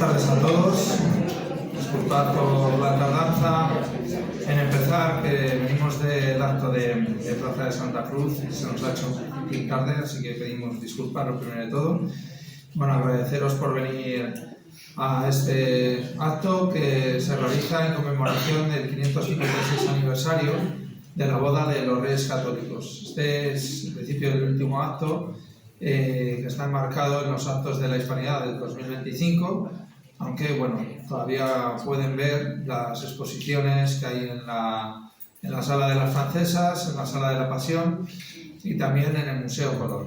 tardes a todos. Disculpad por la tardanza en empezar, que venimos del acto de Plaza de Santa Cruz y se nos ha hecho un poquito tarde, así que pedimos disculpas lo primero de todo. Bueno, agradeceros por venir a este acto que se realiza en conmemoración del 556 aniversario de la boda de los Reyes Católicos. Este es el principio del último acto que está enmarcado en los actos de la Hispanidad del 2025, aunque bueno, todavía pueden ver las exposiciones que hay en la Sala de las Francesas, en la Sala de la Pasión y también en el Museo Colón.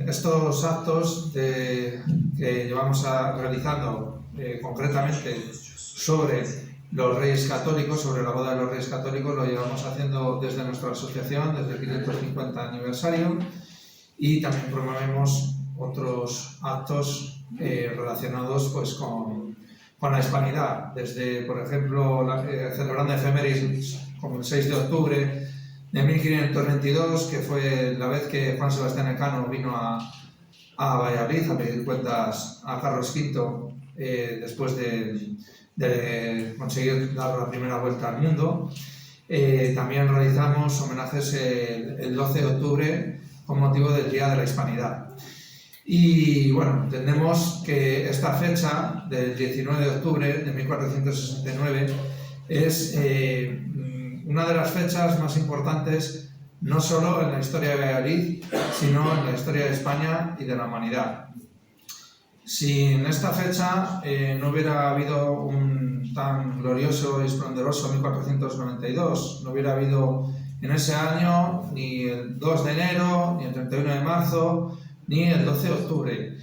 Estos actos que llevamos realizando concretamente sobre los Reyes Católicos, sobre la boda de los Reyes Católicos, lo llevamos haciendo desde nuestra asociación, desde el 550 aniversario, y también promovemos otros actos relacionados pues, con la Hispanidad, desde, por ejemplo, celebrando efemérides como el 6 de octubre de 1522, que fue la vez que Juan Sebastián Elcano vino a Valladolid a pedir cuentas a Carlos V después de conseguir dar la primera vuelta al mundo. También realizamos homenajes el 12 de octubre con motivo del Día de la Hispanidad. Y bueno, entendemos que esta fecha del 19 de octubre de 1469 es una de las fechas más importantes no solo en la historia de Valladolid, sino en la historia de España y de la humanidad. Sin esta fecha no hubiera habido un tan glorioso y esplendoroso 1492, no hubiera habido en ese año ni el 2 de enero, ni el 31 de marzo, ni el 12 de octubre.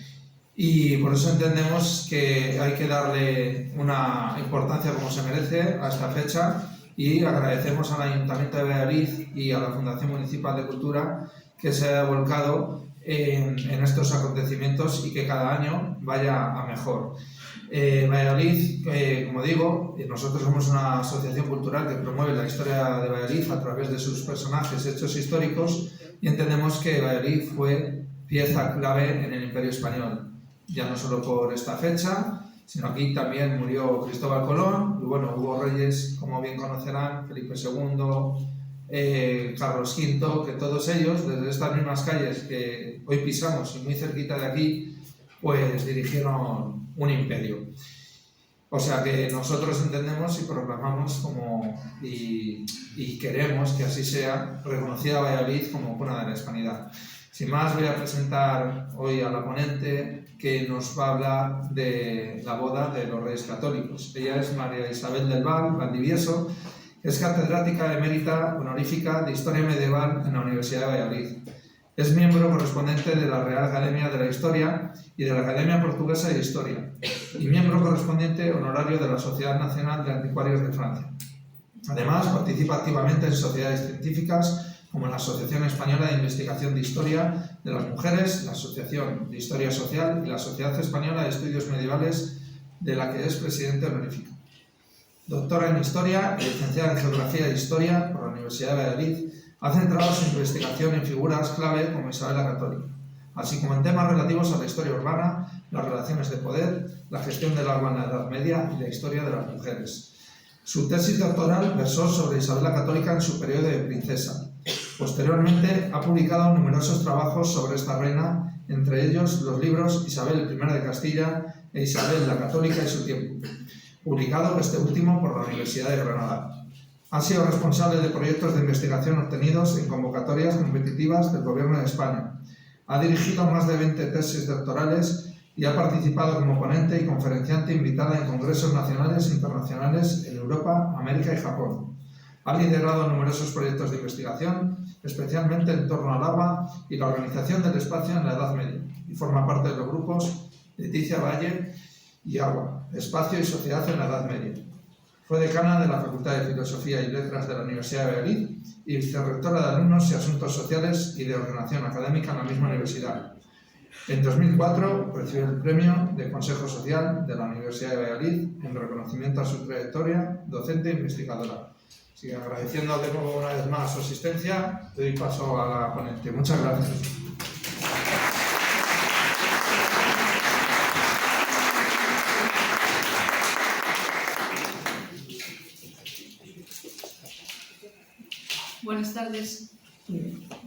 Y por eso entendemos que hay que darle una importancia como se merece a esta fecha, y agradecemos al Ayuntamiento de Valladolid y a la Fundación Municipal de Cultura que se haya volcado en estos acontecimientos y que cada año vaya a mejor. Valladolid, como digo, nosotros somos una asociación cultural que promueve la historia de Valladolid a través de sus personajes, hechos históricos, y entendemos que Valladolid fue pieza clave en el Imperio Español, ya no solo por esta fecha, sino aquí también murió Cristóbal Colón, y bueno, hubo reyes, como bien conocerán, Felipe II, Carlos V, que todos ellos, desde estas mismas calles que hoy pisamos y muy cerquita de aquí, pues dirigieron un imperio. O sea que nosotros entendemos y proclamamos y queremos que así sea, reconocida Valladolid como cuna de la Hispanidad. Sin más, voy a presentar hoy a la ponente que nos va a hablar de la boda de los Reyes Católicos. Ella es María Isabel del Val Valdivieso, es catedrática emérita honorífica de Historia Medieval en la Universidad de Valladolid. Es miembro correspondiente de la Real Academia de la Historia y de la Academia Portuguesa de Historia, y miembro correspondiente honorario de la Sociedad Nacional de Anticuarios de Francia. Además, participa activamente en sociedades científicas como la Asociación Española de Investigación de Historia de las Mujeres, la Asociación de Historia Social y la Sociedad Española de Estudios Medievales, de la que es presidente honorífico. Doctora en Historia y licenciada en Geografía e Historia por la Universidad de Valladolid, ha centrado su investigación en figuras clave como Isabel la Católica, así como en temas relativos a la historia urbana, las relaciones de poder, la gestión del agua en la Edad Media y la historia de las mujeres. Su tesis doctoral versó sobre Isabel la Católica en su periodo de princesa. Posteriormente ha publicado numerosos trabajos sobre esta reina, entre ellos los libros Isabel I de Castilla e Isabel la Católica y su tiempo, publicado este último por la Universidad de Granada. Ha sido responsable de proyectos de investigación obtenidos en convocatorias competitivas del Gobierno de España. Ha dirigido más de 20 tesis doctorales y ha participado como ponente y conferenciante invitada en congresos nacionales e internacionales en Europa, América y Japón. Ha liderado numerosos proyectos de investigación, especialmente en torno al agua y la organización del espacio en la Edad Media, y forma parte de los grupos Leticia Valle y Agua, Espacio y Sociedad en la Edad Media. Fue decana de la Facultad de Filosofía y Letras de la Universidad de Valladolid y vicerrectora de Alumnos y Asuntos Sociales y de Ordenación Académica en la misma universidad. En 2004 recibió el premio de Consejo Social de la Universidad de Valladolid en reconocimiento a su trayectoria docente e investigadora. Así que agradeciendo de nuevo una vez más su asistencia, doy paso a la ponente. Muchas gracias. tardes.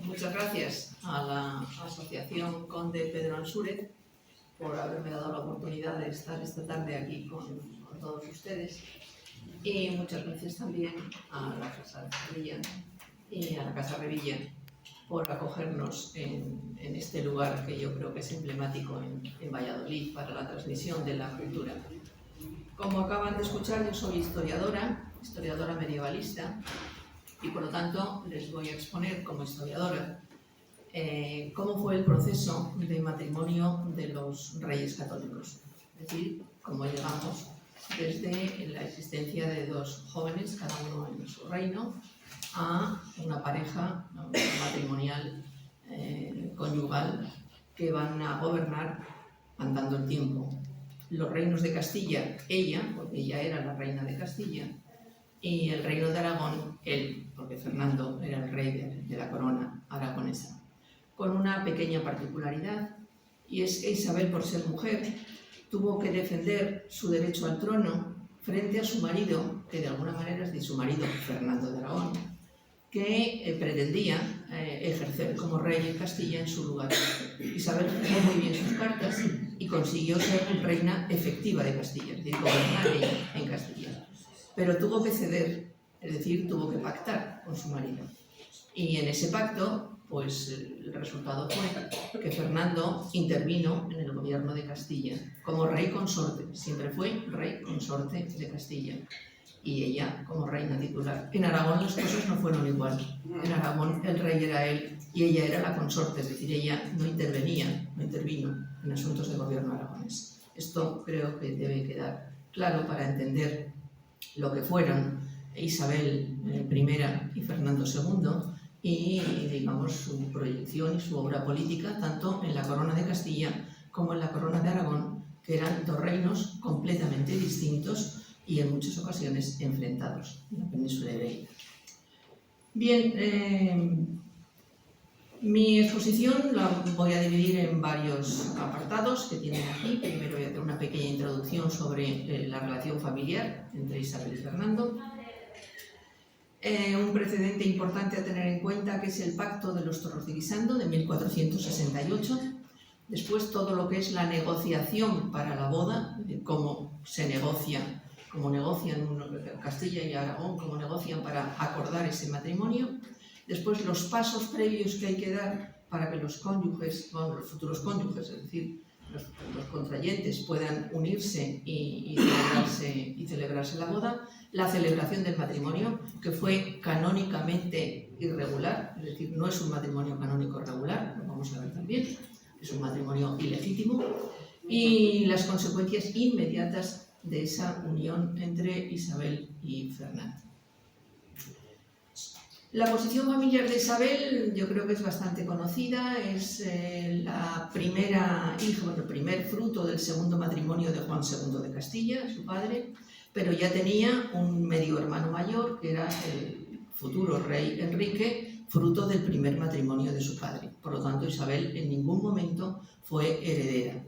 Muchas gracias a la Asociación Conde Pedro Ansúrez por haberme dado la oportunidad de estar esta tarde aquí con todos ustedes. Y muchas gracias también a la Casa Revilla y a la Casa Revilla por acogernos en este lugar que yo creo que es emblemático en Valladolid para la transmisión de la cultura. Como acaban de escuchar, yo soy historiadora medievalista, y por lo tanto les voy a exponer como historiadora cómo fue el proceso de matrimonio de los reyes católicos. Es decir, cómo llegamos desde la existencia de dos jóvenes, cada uno en su reino, a una pareja matrimonial conyugal que van a gobernar andando el tiempo. Los reinos de Castilla, ella, porque ella era la reina de Castilla, y el reino de Aragón, él, porque Fernando era el rey de la corona aragonesa, con una pequeña particularidad, y es que Isabel, por ser mujer, tuvo que defender su derecho al trono frente a su marido, que de alguna manera es de su marido, Fernando de Aragón, que pretendía ejercer como rey en Castilla en su lugar. Isabel jugó muy bien sus cartas y consiguió ser reina efectiva de Castilla, es decir, gobernar ella en Castilla. Pero tuvo que ceder, es decir, tuvo que pactar con su marido. Y en ese pacto, pues el resultado fue que Fernando intervino en el gobierno de Castilla como rey consorte, siempre fue rey consorte de Castilla, y ella como reina titular. En Aragón las cosas no fueron igual. En Aragón el rey era él y ella era la consorte, es decir, ella no intervino en asuntos de gobierno aragonés. Esto creo que debe quedar claro para entender lo que fueron Isabel I y Fernando II y, digamos, su proyección y su obra política, tanto en la corona de Castilla como en la corona de Aragón, que eran dos reinos completamente distintos y en muchas ocasiones enfrentados en la península ibérica. Bien, mi exposición la voy a dividir en varios apartados que tienen aquí. Primero voy a hacer una pequeña introducción sobre la relación familiar entre Isabel y Fernando. Un precedente importante a tener en cuenta, que es el Pacto de los Torros de Guisando de 1468. Después todo lo que es la negociación para la boda, de cómo se negocia, cómo negocian Castilla y Aragón, cómo negocian para acordar ese matrimonio. Después los pasos previos que hay que dar para que los cónyuges, bueno, los futuros cónyuges, es decir, los contrayentes puedan unirse y celebrarse la boda. La celebración del matrimonio, que fue canónicamente irregular, es decir, no es un matrimonio canónico regular, lo vamos a ver también, es un matrimonio ilegítimo, y las consecuencias inmediatas de esa unión entre Isabel y Fernando. La posición familiar de Isabel yo creo que es bastante conocida, es la primera hija, el primer fruto del segundo matrimonio de Juan II de Castilla, su padre, pero ya tenía un medio hermano mayor, que era el futuro rey Enrique, fruto del primer matrimonio de su padre. Por lo tanto, Isabel en ningún momento fue heredera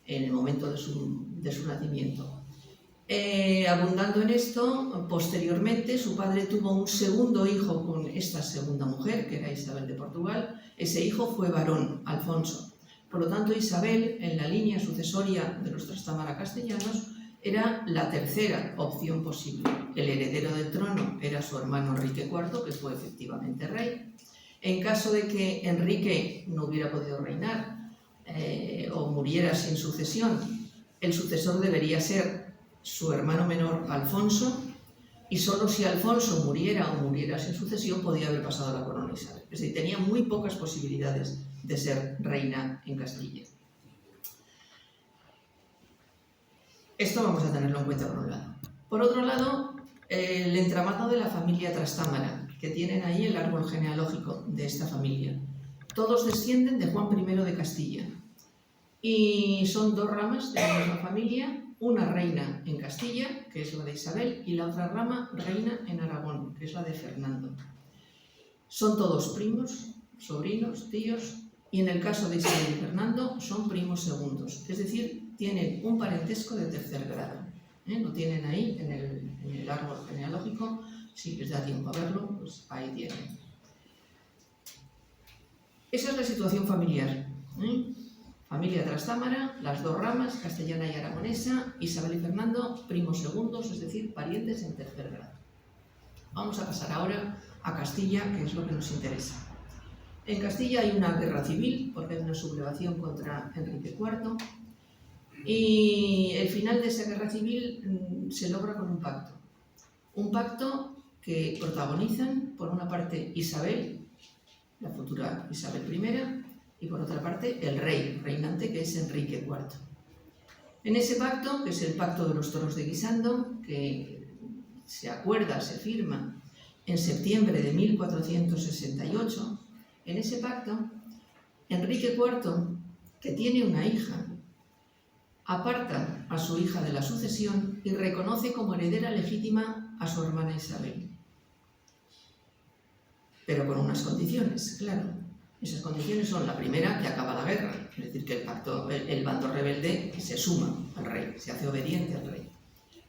en el momento de su nacimiento. Abundando en esto, posteriormente su padre tuvo un segundo hijo con esta segunda mujer, que era Isabel de Portugal. Ese hijo fue varón, Alfonso. Por lo tanto, Isabel, en la línea sucesoria de los Trastámara castellanos, era la tercera opción posible. El heredero del trono era su hermano Enrique IV, que fue efectivamente rey. En caso de que Enrique no hubiera podido reinar o muriera sin sucesión, el sucesor debería ser su hermano menor Alfonso, y solo si Alfonso muriera o muriera sin sucesión podía haber pasado la corona a Isabel. Es decir, tenía muy pocas posibilidades de ser reina en Castilla. Esto vamos a tenerlo en cuenta por un lado. Por otro lado, el entramado de la familia Trastámara, que tienen ahí el árbol genealógico de esta familia. Todos descienden de Juan I de Castilla y son dos ramas de la misma familia, una reina en Castilla, que es la de Isabel, y la otra rama reina en Aragón, que es la de Fernando. Son todos primos, sobrinos, tíos, y en el caso de Isabel y Fernando son primos segundos, es decir, tienen un parentesco de tercer grado. Lo tienen ahí en el árbol genealógico, si les da tiempo a verlo, pues ahí tienen. Esa es la situación familiar. Familia Trastámara, las dos ramas, castellana y aragonesa, Isabel y Fernando, primos segundos, es decir, parientes en tercer grado. Vamos a pasar ahora a Castilla, que es lo que nos interesa. En Castilla hay una guerra civil, porque hay una sublevación contra Enrique IV, y el final de esa guerra civil se logra con un pacto que protagonizan, por una parte, Isabel, la futura Isabel I, y por otra parte, el rey reinante, que es Enrique IV. En ese pacto, que es el Pacto de los Toros de Guisando, que se acuerda, se firma en septiembre de 1468, en ese pacto, Enrique IV, que tiene una hija, aparta a su hija de la sucesión y reconoce como heredera legítima a su hermana Isabel. Pero con unas condiciones, claro. Esas condiciones son, la primera, que acaba la guerra, es decir, que el bando rebelde se suma al rey, se hace obediente al rey.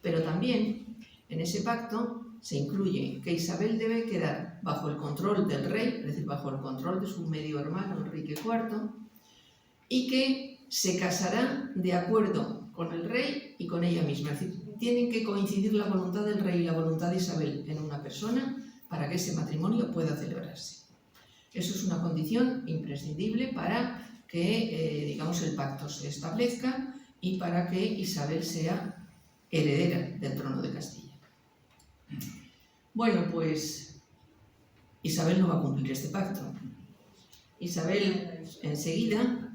Pero también, en ese pacto, se incluye que Isabel debe quedar bajo el control del rey, es decir, bajo el control de su medio hermano Enrique IV, y que se casará de acuerdo con el rey y con ella misma. Es decir, tienen que coincidir la voluntad del rey y la voluntad de Isabel en una persona para que ese matrimonio pueda celebrarse. Eso es una condición imprescindible para que, digamos, el pacto se establezca y para que Isabel sea heredera del trono de Castilla. Bueno, pues Isabel no va a cumplir este pacto. Isabel enseguida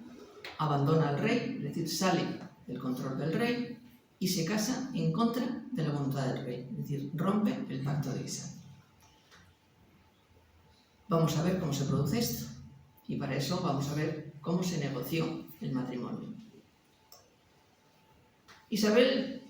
abandona al rey, es decir, sale del control del rey y se casa en contra de la voluntad del rey, es decir, rompe el pacto de Isabel. Vamos a ver cómo se produce esto y para eso vamos a ver cómo se negoció el matrimonio. Isabel,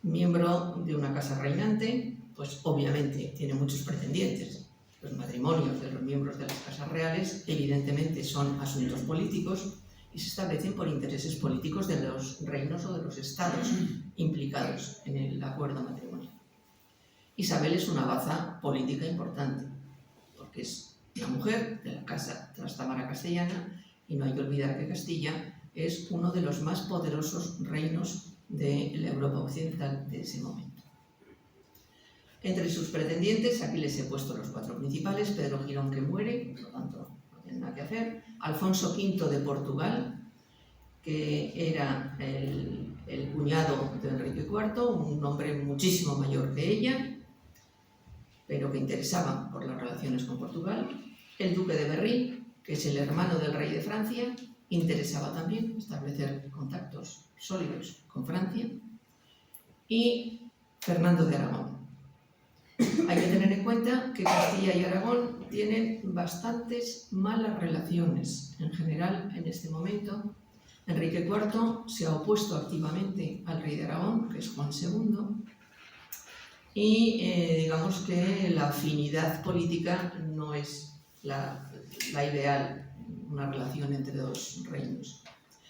miembro de una casa reinante, pues obviamente tiene muchos pretendientes. Los matrimonios de los miembros de las casas reales evidentemente son asuntos políticos y se establecen por intereses políticos de los reinos o de los estados implicados en el acuerdo matrimonial. Isabel es una baza política importante, porque es una mujer de la casa Trastámara castellana y no hay que olvidar que Castilla es uno de los más poderosos reinos de la Europa occidental de ese momento. Entre sus pretendientes, aquí les he puesto los cuatro principales: Pedro Girón, que muere, por lo tanto no tiene nada que hacer; Alfonso V de Portugal, que era el cuñado de Enrique IV, un hombre muchísimo mayor que ella, pero que interesaba por las relaciones con Portugal; el duque de Berry, que es el hermano del rey de Francia, interesaba también establecer contactos sólidos con Francia; y Fernando de Aragón. Hay que tener en cuenta que Castilla y Aragón tienen bastantes malas relaciones en general en este momento. Enrique IV se ha opuesto activamente al rey de Aragón, que es Juan II, y digamos que la afinidad política no es la ideal, una relación entre dos reinos.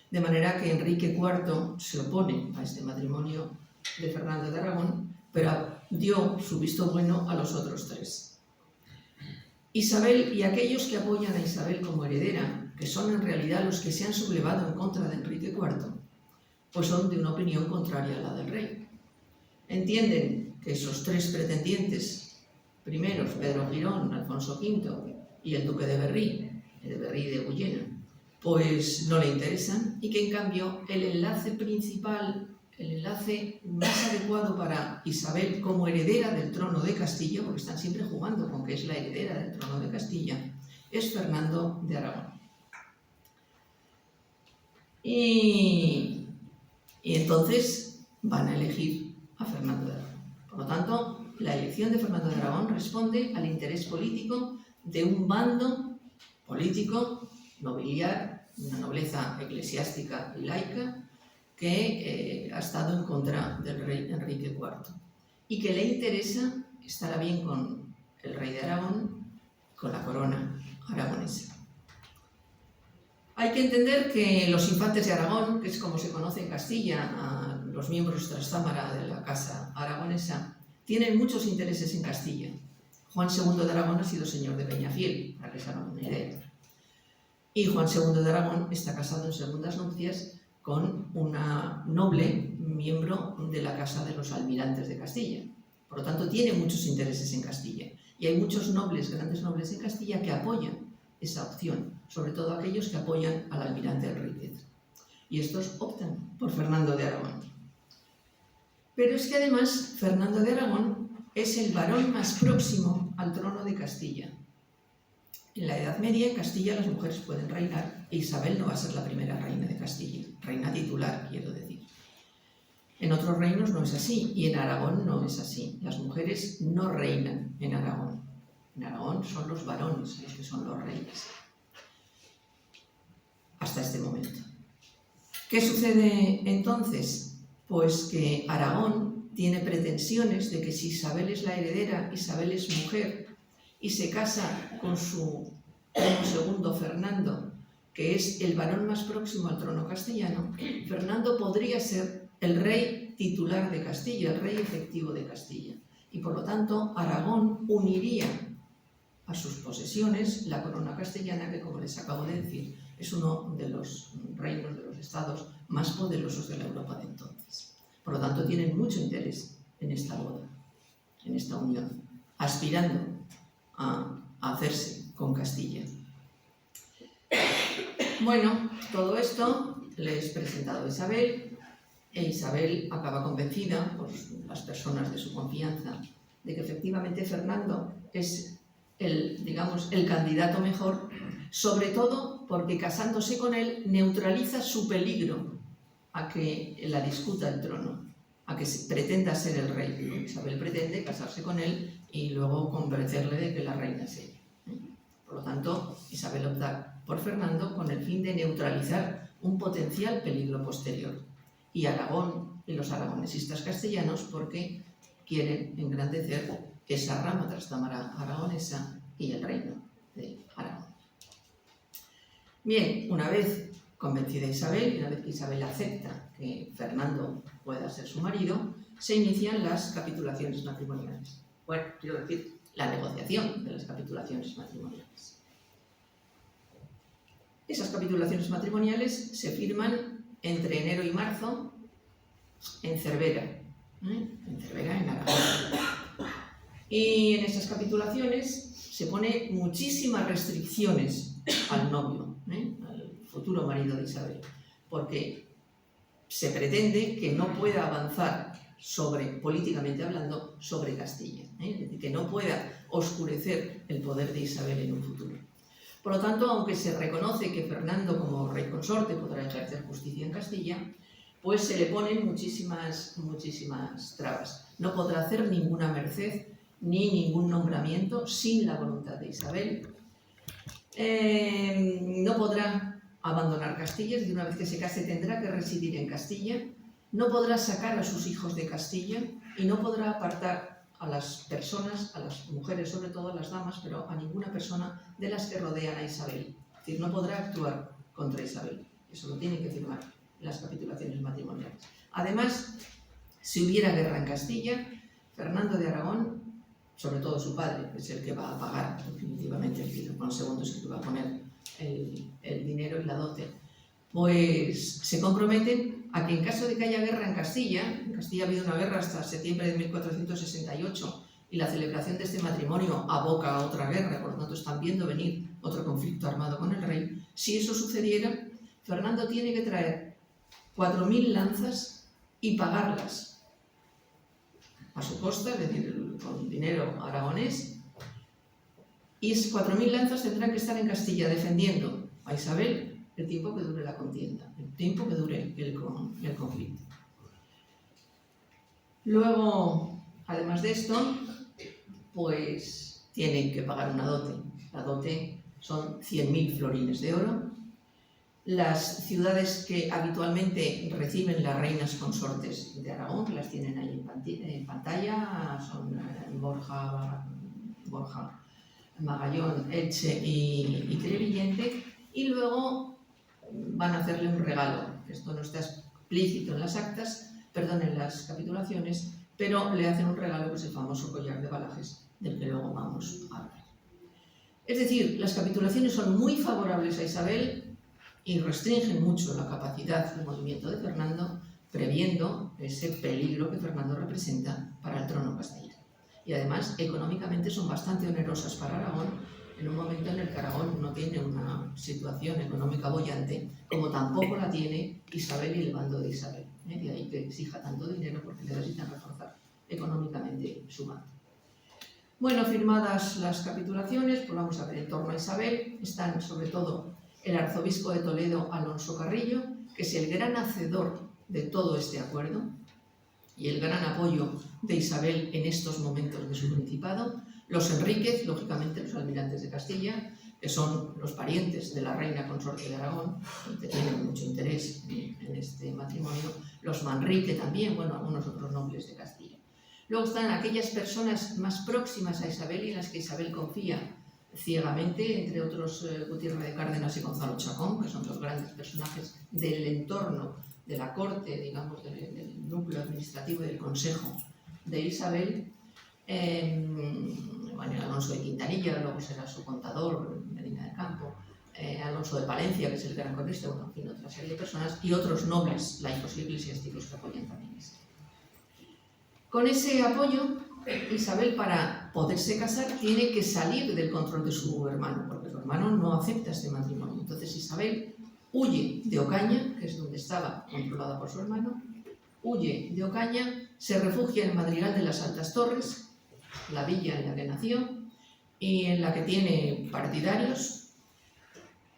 De manera que Enrique IV se opone a este matrimonio de Fernando de Aragón, pero dio su visto bueno a los otros tres. Isabel y aquellos que apoyan a Isabel como heredera, que son en realidad los que se han sublevado en contra de Enrique IV, pues son de una opinión contraria a la del rey. Entienden que esos tres pretendientes primeros, Pedro Girón, Alfonso V y el duque de Berry de Guyena, pues no le interesan, y que en cambio el enlace principal, el enlace más adecuado para Isabel como heredera del trono de Castilla, porque están siempre jugando con que es la heredera del trono de Castilla, es Fernando de Aragón. Y entonces van a elegir a Fernando de Aragón. Por lo tanto, la elección de Fernando de Aragón responde al interés político de un bando político, nobiliar, una nobleza eclesiástica y laica, que ha estado en contra del rey Enrique IV y que le interesa estar a bien con el rey de Aragón, con la corona aragonesa. Hay que entender que los infantes de Aragón, que es como se conoce en Castilla a los miembros Trastámara de la casa aragonesa, tienen muchos intereses en Castilla. Juan II de Aragón ha sido señor de Peñafiel, para que se hagan una idea. Y Juan II de Aragón está casado en segundas nupcias con una noble miembro de la Casa de los Almirantes de Castilla. Por lo tanto, tiene muchos intereses en Castilla. Y hay muchos nobles, grandes nobles en Castilla que apoyan esa opción, sobre todo aquellos que apoyan al almirante Enríquez. Y estos optan por Fernando de Aragón. Pero es que además Fernando de Aragón es el varón más próximo al trono de Castilla. En la Edad Media, en Castilla, las mujeres pueden reinar e Isabel no va a ser la primera reina de Castilla, reina titular, quiero decir. En otros reinos no es así, y en Aragón no es así. Las mujeres no reinan en Aragón. En Aragón son los varones los que son los reyes. Hasta este momento. ¿Qué sucede entonces? Pues que Aragón tiene pretensiones de que si Isabel es la heredera, Isabel es mujer, y se casa con su primo segundo Fernando, que es el varón más próximo al trono castellano, Fernando podría ser el rey titular de Castilla, el rey efectivo de Castilla. Y por lo tanto, Aragón uniría a sus posesiones la corona castellana, que como les acabo de decir, es uno de los reinos, de los estados más poderosos de la Europa de entonces. Por lo tanto, tienen mucho interés en esta boda, en esta unión, aspirando a hacerse con Castilla. Bueno, todo esto le es presentado a Isabel, e Isabel acaba convencida por las personas de su confianza de que efectivamente Fernando es el candidato mejor, sobre todo porque casándose con él neutraliza su peligro a que la disputa el trono, a que pretenda ser el rey. Isabel pretende casarse con él y luego convencerle de que la reina es ella. Por lo tanto, Isabel opta por Fernando con el fin de neutralizar un potencial peligro posterior. Y Aragón y los aragonesistas castellanos porque quieren engrandecer esa rama trastámara aragonesa y el reino de Aragón. Bien, una vez convencida Isabel, y una vez que Isabel acepta que Fernando pueda ser su marido, se inician las capitulaciones matrimoniales. Bueno, quiero decir, la negociación de las capitulaciones matrimoniales. Esas capitulaciones matrimoniales se firman entre enero y marzo en Cervera, en Aragón. Y en esas capitulaciones se pone muchísimas restricciones al novio, al futuro marido de Isabel, porque se pretende que no pueda avanzar políticamente hablando, sobre Castilla, es decir, que no pueda oscurecer el poder de Isabel en un futuro. Por lo tanto, aunque se reconoce que Fernando como rey consorte podrá ejercer justicia en Castilla, pues se le ponen muchísimas trabas. No podrá hacer ninguna merced ni ningún nombramiento sin la voluntad de Isabel. No podrá abandonar Castilla, es decir, una vez que se case tendrá que residir en Castilla. No podrá sacar a sus hijos de Castilla y no podrá apartar a las personas, a las mujeres, sobre todo a las damas, pero a ninguna persona de las que rodean a Isabel. Es decir, no podrá actuar contra Isabel. Eso lo tienen que firmar las capitulaciones matrimoniales. Además, si hubiera guerra en Castilla, Fernando de Aragón, sobre todo su padre, que es el que va a pagar definitivamente, Juan II es el que va a poner el dinero y la dote, pues se comprometen a que en caso de que haya guerra en Castilla ha habido una guerra hasta septiembre de 1468 y la celebración de este matrimonio aboca a otra guerra, por lo tanto están viendo venir otro conflicto armado con el rey. Si eso sucediera, Fernando tiene que traer 4.000 lanzas y pagarlas a su costa, es decir, con dinero aragonés, y esas 4.000 lanzas tendrán que estar en Castilla defendiendo a Isabel el tiempo que dure la contienda, el tiempo que dure el conflicto. Luego, además de esto, pues tienen que pagar una dote. La dote son 100.000 florines de oro. Las ciudades que habitualmente reciben las reinas consortes de Aragón, que las tienen ahí en pantalla, son Borja, Magallón, Elche y Crevillente, y luego van a hacerle un regalo. Esto no está explícito en las actas, en las capitulaciones, pero le hacen un regalo que es el famoso collar de Balajes, del que luego vamos a hablar. Es decir, las capitulaciones son muy favorables a Isabel y restringen mucho la capacidad de movimiento de Fernando, previendo ese peligro que Fernando representa para el trono castellano. Y además, económicamente son bastante onerosas para Aragón, en un momento en el que Aragón no tiene una situación económica boyante, como tampoco la tiene Isabel y el bando de Isabel. De ahí que exija tanto dinero porque necesitan reforzar económicamente su bando. Bueno, firmadas las capitulaciones, pues vamos a ver en torno a Isabel. Están sobre todo el arzobispo de Toledo, Alonso Carrillo, que es el gran hacedor de todo este acuerdo y el gran apoyo de Isabel en estos momentos de su principado. Los Enríquez, lógicamente los almirantes de Castilla, que son los parientes de la reina consorte de Aragón, que tienen mucho interés en este matrimonio. Los Manrique también, bueno, algunos otros nobles de Castilla. Luego están aquellas personas más próximas a Isabel y en las que Isabel confía ciegamente, entre otros Gutiérrez de Cárdenas y Gonzalo Chacón, que son dos grandes personajes del entorno de la corte, digamos, del núcleo administrativo y del consejo de Isabel. Bueno, Alonso de Quintanilla, luego será su contador, Medina del Campo, Alonso de Palencia, que es el gran cronista, bueno, en fin, otra serie de personas, y otros nobles, laicos y eclesiásticos que apoyan también esto. Con ese apoyo, Isabel, para poderse casar, tiene que salir del control de su hermano, porque su hermano no acepta este matrimonio. Entonces Isabel huye de Ocaña, que es donde estaba controlada por su hermano, huye de Ocaña, se refugia en el Madrigal de las Altas Torres, la villa en la que nació y en la que tiene partidarios.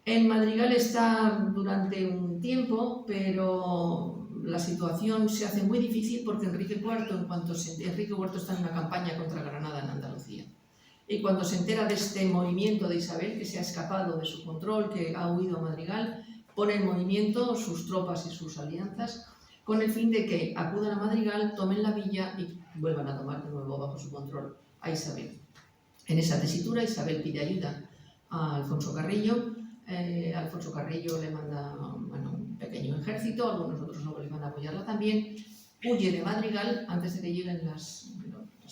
En Madrigal está durante un tiempo, pero la situación se hace muy difícil porque Enrique IV está en una campaña contra Granada en Andalucía. Y cuando se entera de este movimiento de Isabel, que se ha escapado de su control, que ha huido a Madrigal, pone en movimiento sus tropas y sus alianzas con el fin de que acudan a Madrigal, tomen la villa y vuelvan a tomar de nuevo bajo su control a Isabel. En esa tesitura, Isabel pide ayuda a Alfonso Carrillo. Alfonso Carrillo le manda un pequeño ejército, algunos otros nobles van a apoyarla también. Huye de Madrigal antes de que lleguen las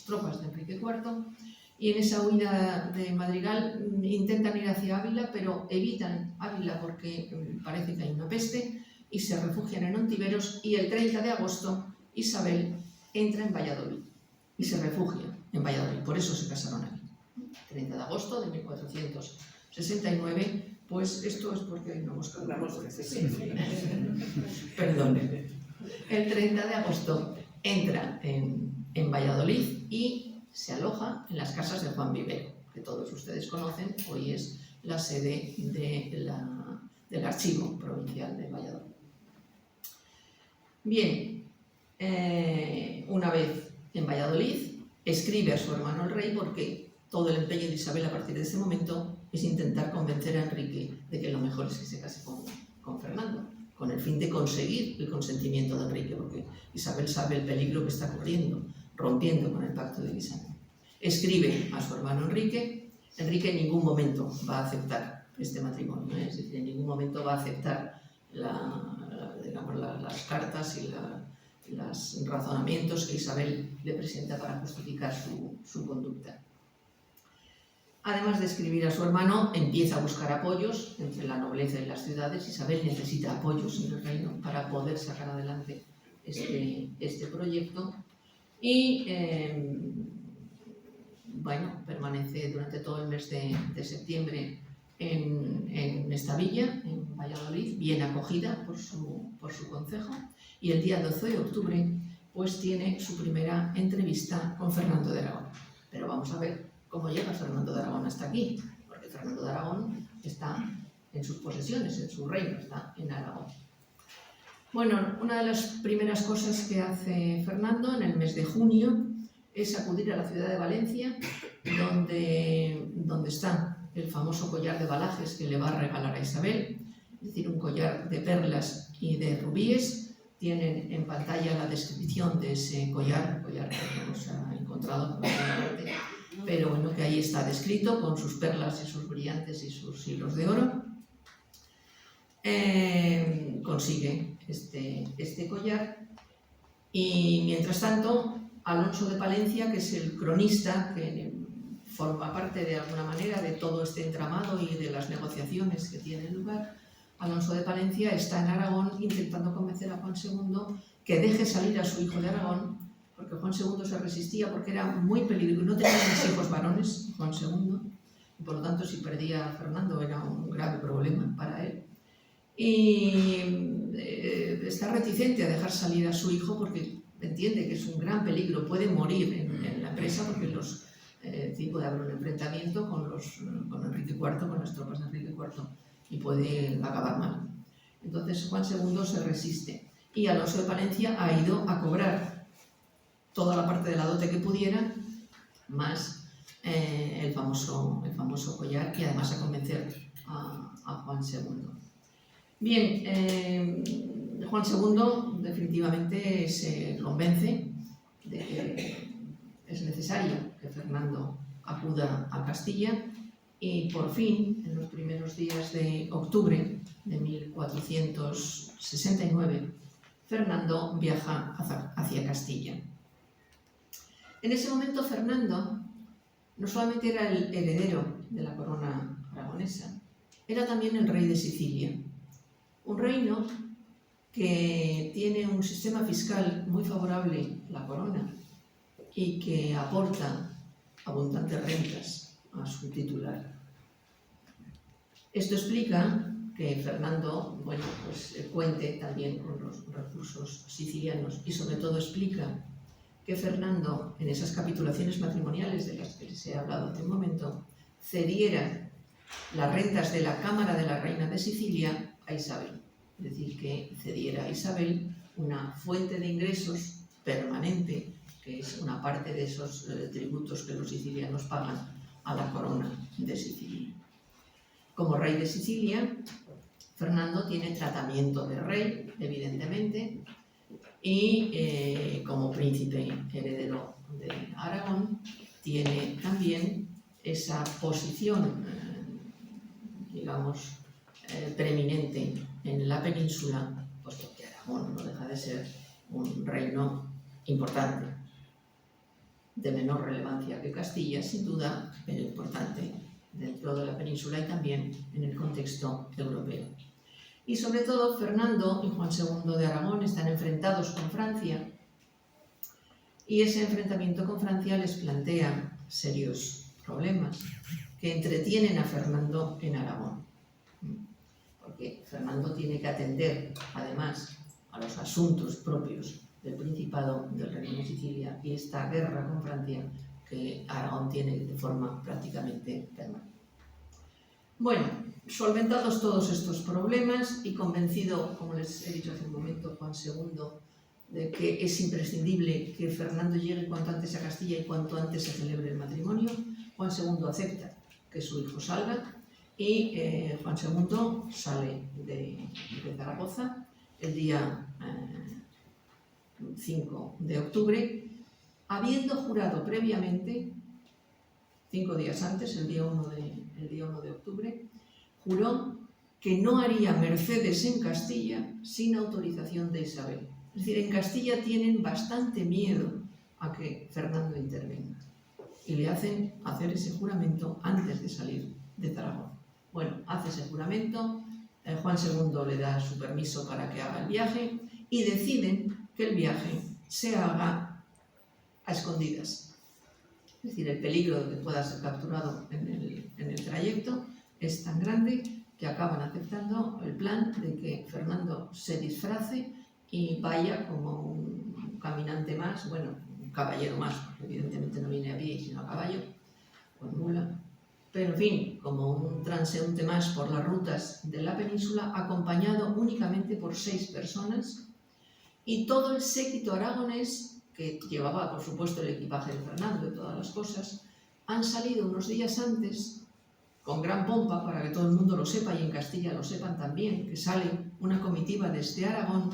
tropas de Enrique IV. Y en esa huida de Madrigal intentan ir hacia Ávila, pero evitan Ávila porque parece que hay una peste y se refugian en Ontiveros, y el 30 de agosto Isabel entra en Valladolid y se refugia en Valladolid. Por eso se casaron aquí. 30 de agosto de 1469, pues esto es porque hay una mosca. Perdón. El 30 de agosto entra en Valladolid y se aloja en las casas de Juan Vivero, que todos ustedes conocen, hoy es la sede del Archivo Provincial de Valladolid. Bien, una vez en Valladolid, escribe a su hermano el rey, porque todo el empeño de Isabel a partir de ese momento es intentar convencer a Enrique de que lo mejor es que se case con Fernando, con el fin de conseguir el consentimiento de Enrique, porque Isabel sabe el peligro que está corriendo, rompiendo con el pacto de Guisano. Escribe a su hermano Enrique. Enrique en ningún momento va a aceptar este matrimonio, es decir, en ningún momento va a aceptar las cartas y los razonamientos que Isabel le presenta para justificar su conducta. Además de escribir a su hermano, empieza a buscar apoyos entre la nobleza y las ciudades. Isabel necesita apoyos en el reino para poder sacar adelante este proyecto y permanece durante todo el mes de septiembre en esta villa, en Valladolid, bien acogida por su concejo, y el día 12 de octubre pues tiene su primera entrevista con Fernando de Aragón. Pero vamos a ver cómo llega Fernando de Aragón hasta aquí, porque Fernando de Aragón está en sus posesiones, en su reino, está en Aragón. Bueno, una de las primeras cosas que hace Fernando en el mes de junio es acudir a la ciudad de Valencia, donde está el famoso collar de Balajes que le va a regalar a Isabel, es decir, un collar de perlas y de rubíes. Tienen en pantalla la descripción de ese collar que hemos encontrado, pero bueno, que ahí está descrito con sus perlas y sus brillantes y sus hilos de oro. Consigue este collar y mientras tanto Alonso de Palencia, que es el cronista que forma parte de alguna manera de todo este entramado y de las negociaciones que tienen lugar, Alonso de Palencia está en Aragón intentando convencer a Juan II que deje salir a su hijo de Aragón, porque Juan II se resistía porque era muy peligroso, no tenía más hijos varones, Juan II, y por lo tanto si perdía a Fernando era un grave problema para él. Y está reticente a dejar salir a su hijo porque entiende que es un gran peligro, puede morir en la empresa porque puede haber un enfrentamiento con Enrique IV, con las tropas de Enrique IV, y puede acabar mal. Entonces Juan II se resiste y Alonso de Palencia ha ido a cobrar toda la parte de la dote que pudiera, más el famoso collar, y además a convencer a Juan II. Bien, Juan II definitivamente se convence de que es necesario que Fernando acuda a Castilla y por fin, en los primeros días de octubre de 1469, Fernando viaja hacia Castilla. En ese momento Fernando no solamente era el heredero de la corona aragonesa, era también el rey de Sicilia, un reino que tiene un sistema fiscal muy favorable a la corona y que aporta abundantes rentas a su titular. Esto explica que Fernando, cuente también con los recursos sicilianos y sobre todo explica que Fernando, en esas capitulaciones matrimoniales de las que les he hablado hace un momento, cediera las rentas de la Cámara de la Reina de Sicilia a Isabel. Es decir, que cediera a Isabel una fuente de ingresos permanente, que es una parte de esos tributos que los sicilianos pagan a la corona de Sicilia. Como rey de Sicilia, Fernando tiene tratamiento de rey, evidentemente, y como príncipe heredero de Aragón, tiene también esa posición, preeminente en la península, puesto que Aragón no deja de ser un reino importante, de menor relevancia que Castilla, sin duda, pero importante dentro de la península y también en el contexto europeo. Y sobre todo, Fernando y Juan II de Aragón están enfrentados con Francia y ese enfrentamiento con Francia les plantea serios problemas que entretienen a Fernando en Aragón. Porque Fernando tiene que atender, además, a los asuntos propios del Principado del Reino de Sicilia y esta guerra con Francia que Aragón tiene de forma prácticamente permanente. Bueno, solventados todos estos problemas y convencido, como les he dicho hace un momento, Juan II, de que es imprescindible que Fernando llegue cuanto antes a Castilla y cuanto antes se celebre el matrimonio, Juan II acepta que su hijo salga y Juan II sale de Zaragoza el día 5 de octubre, habiendo jurado previamente, 5 días antes, el día 1 de octubre, juró que no haría mercedes en Castilla sin autorización de Isabel. Es decir, en Castilla tienen bastante miedo a que Fernando intervenga y le hacen hacer ese juramento antes de salir de Zaragoza. Bueno, hace ese juramento, Juan II le da su permiso para que haga el viaje y deciden que el viaje se haga a escondidas. Es decir, el peligro de que pueda ser capturado en el trayecto es tan grande que acaban aceptando el plan de que Fernando se disfrace y vaya como un caminante más, un caballero más, porque evidentemente no viene a pie sino a caballo, con mula, pero en fin, como un transeúnte más por las rutas de la península, acompañado únicamente por 6 personas y todo el séquito aragonés, que llevaba por supuesto el equipaje de Fernando y todas las cosas, han salido unos días antes con gran pompa para que todo el mundo lo sepa y en Castilla lo sepan también, que sale una comitiva desde Aragón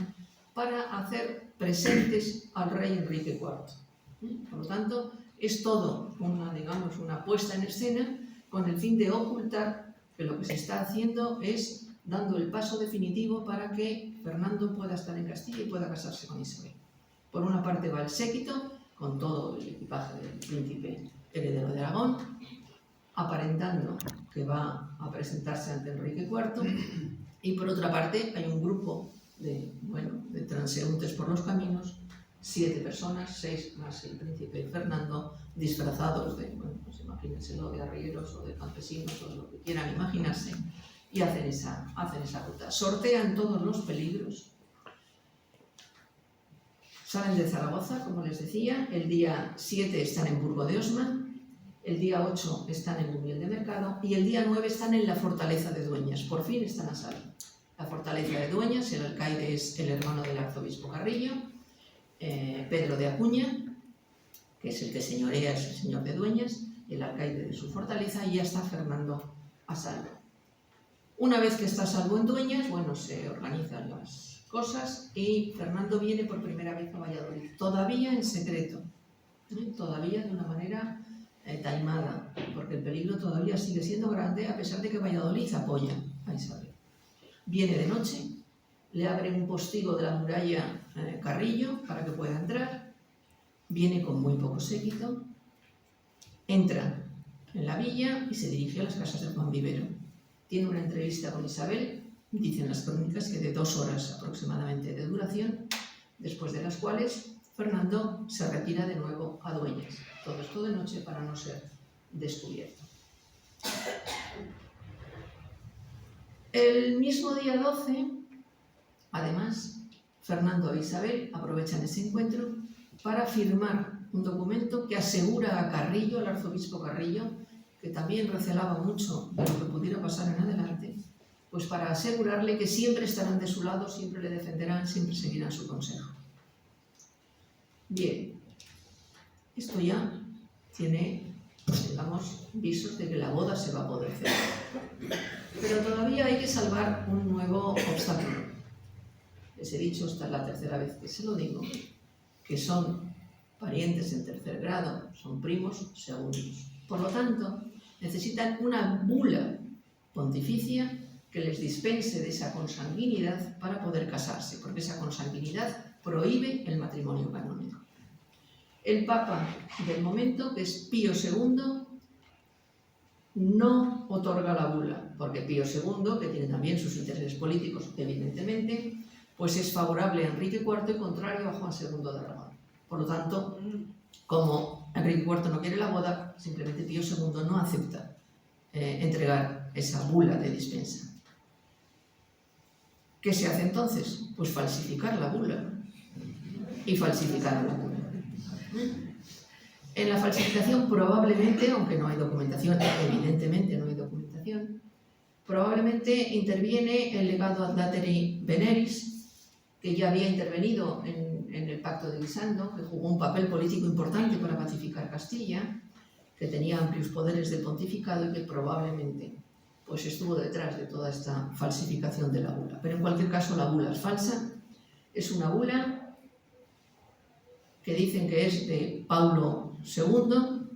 para hacer presentes al rey Enrique IV. Por lo tanto, es todo una puesta en escena con el fin de ocultar que lo que se está haciendo es dando el paso definitivo para que Fernando pueda estar en Castilla y pueda casarse con Isabel. Por una parte va el séquito, con todo el equipaje del príncipe heredero de Aragón, aparentando que va a presentarse ante Enrique IV, y por otra parte hay un grupo de transeúntes por los caminos, 7 personas, 6 más el príncipe Fernando, disfrazados de, pues imagínenselo, de arrieros o de campesinos o de lo que quieran imaginarse, y hacen esa ruta. Sortean todos los peligros. Salen de Zaragoza, como les decía, el día 7 están en Burgo de Osma, el día 8 están en Gumiel de Mercado y el día 9 están en la Fortaleza de Dueñas. Por fin están a salvo. La Fortaleza de Dueñas, el alcaide es el hermano del arzobispo Carrillo, Pedro de Acuña, que es el que señorea, es el señor de Dueñas, el alcaide de su fortaleza, y ya está Fernando a salvo. Una vez que está a salvo en Dueñas, bueno, se organizan las cosas y Fernando viene por primera vez a Valladolid, todavía en secreto, todavía de una manera taimada, porque el peligro todavía sigue siendo grande a pesar de que Valladolid apoya a Isabel. Viene de noche, le abre un postigo de la muralla Carrillo para que pueda entrar, viene con muy poco séquito, entra en la villa y se dirige a las casas de Juan Vivero. Tiene una entrevista con Isabel, dicen las crónicas que de 2 horas aproximadamente de duración, después de las cuales Fernando se retira de nuevo a Dueñas, todo esto de noche para no ser descubierto. El mismo día 12, además, Fernando e Isabel aprovechan ese encuentro para firmar un documento que asegura a Carrillo, al arzobispo Carrillo, que también recelaba mucho de lo que pudiera pasar en adelante, pues para asegurarle que siempre estarán de su lado, siempre le defenderán, siempre seguirán su consejo. Bien, esto ya tiene, digamos, visos de que la boda se va a poder hacer. Pero todavía hay que salvar un nuevo obstáculo. Les he dicho, esta es la tercera vez que se lo digo, que son parientes en tercer grado, son primos segundos. Por lo tanto, necesitan una bula pontificia que les dispense de esa consanguinidad para poder casarse, porque esa consanguinidad prohíbe el matrimonio canónico. El Papa del momento, que es Pío II, no otorga la bula, porque Pío II, que tiene también sus intereses políticos, evidentemente, pues es favorable a Enrique IV y contrario a Juan II de Aragón. Por lo tanto, como Enrique IV no quiere la boda, simplemente Pío II no acepta entregar esa bula de dispensa. ¿Qué se hace entonces? Pues falsificar la bula y falsificar la bula. En la falsificación probablemente, aunque no hay documentación, evidentemente no hay documentación, probablemente interviene el legado ad lateri Veneris, que ya había intervenido en el pacto de Lisando, que jugó un papel político importante para pacificar Castilla, que tenía amplios poderes del pontificado y que probablemente pues estuvo detrás de toda esta falsificación de la bula. Pero en cualquier caso la bula es falsa, es una bula que dicen que es de Paulo II,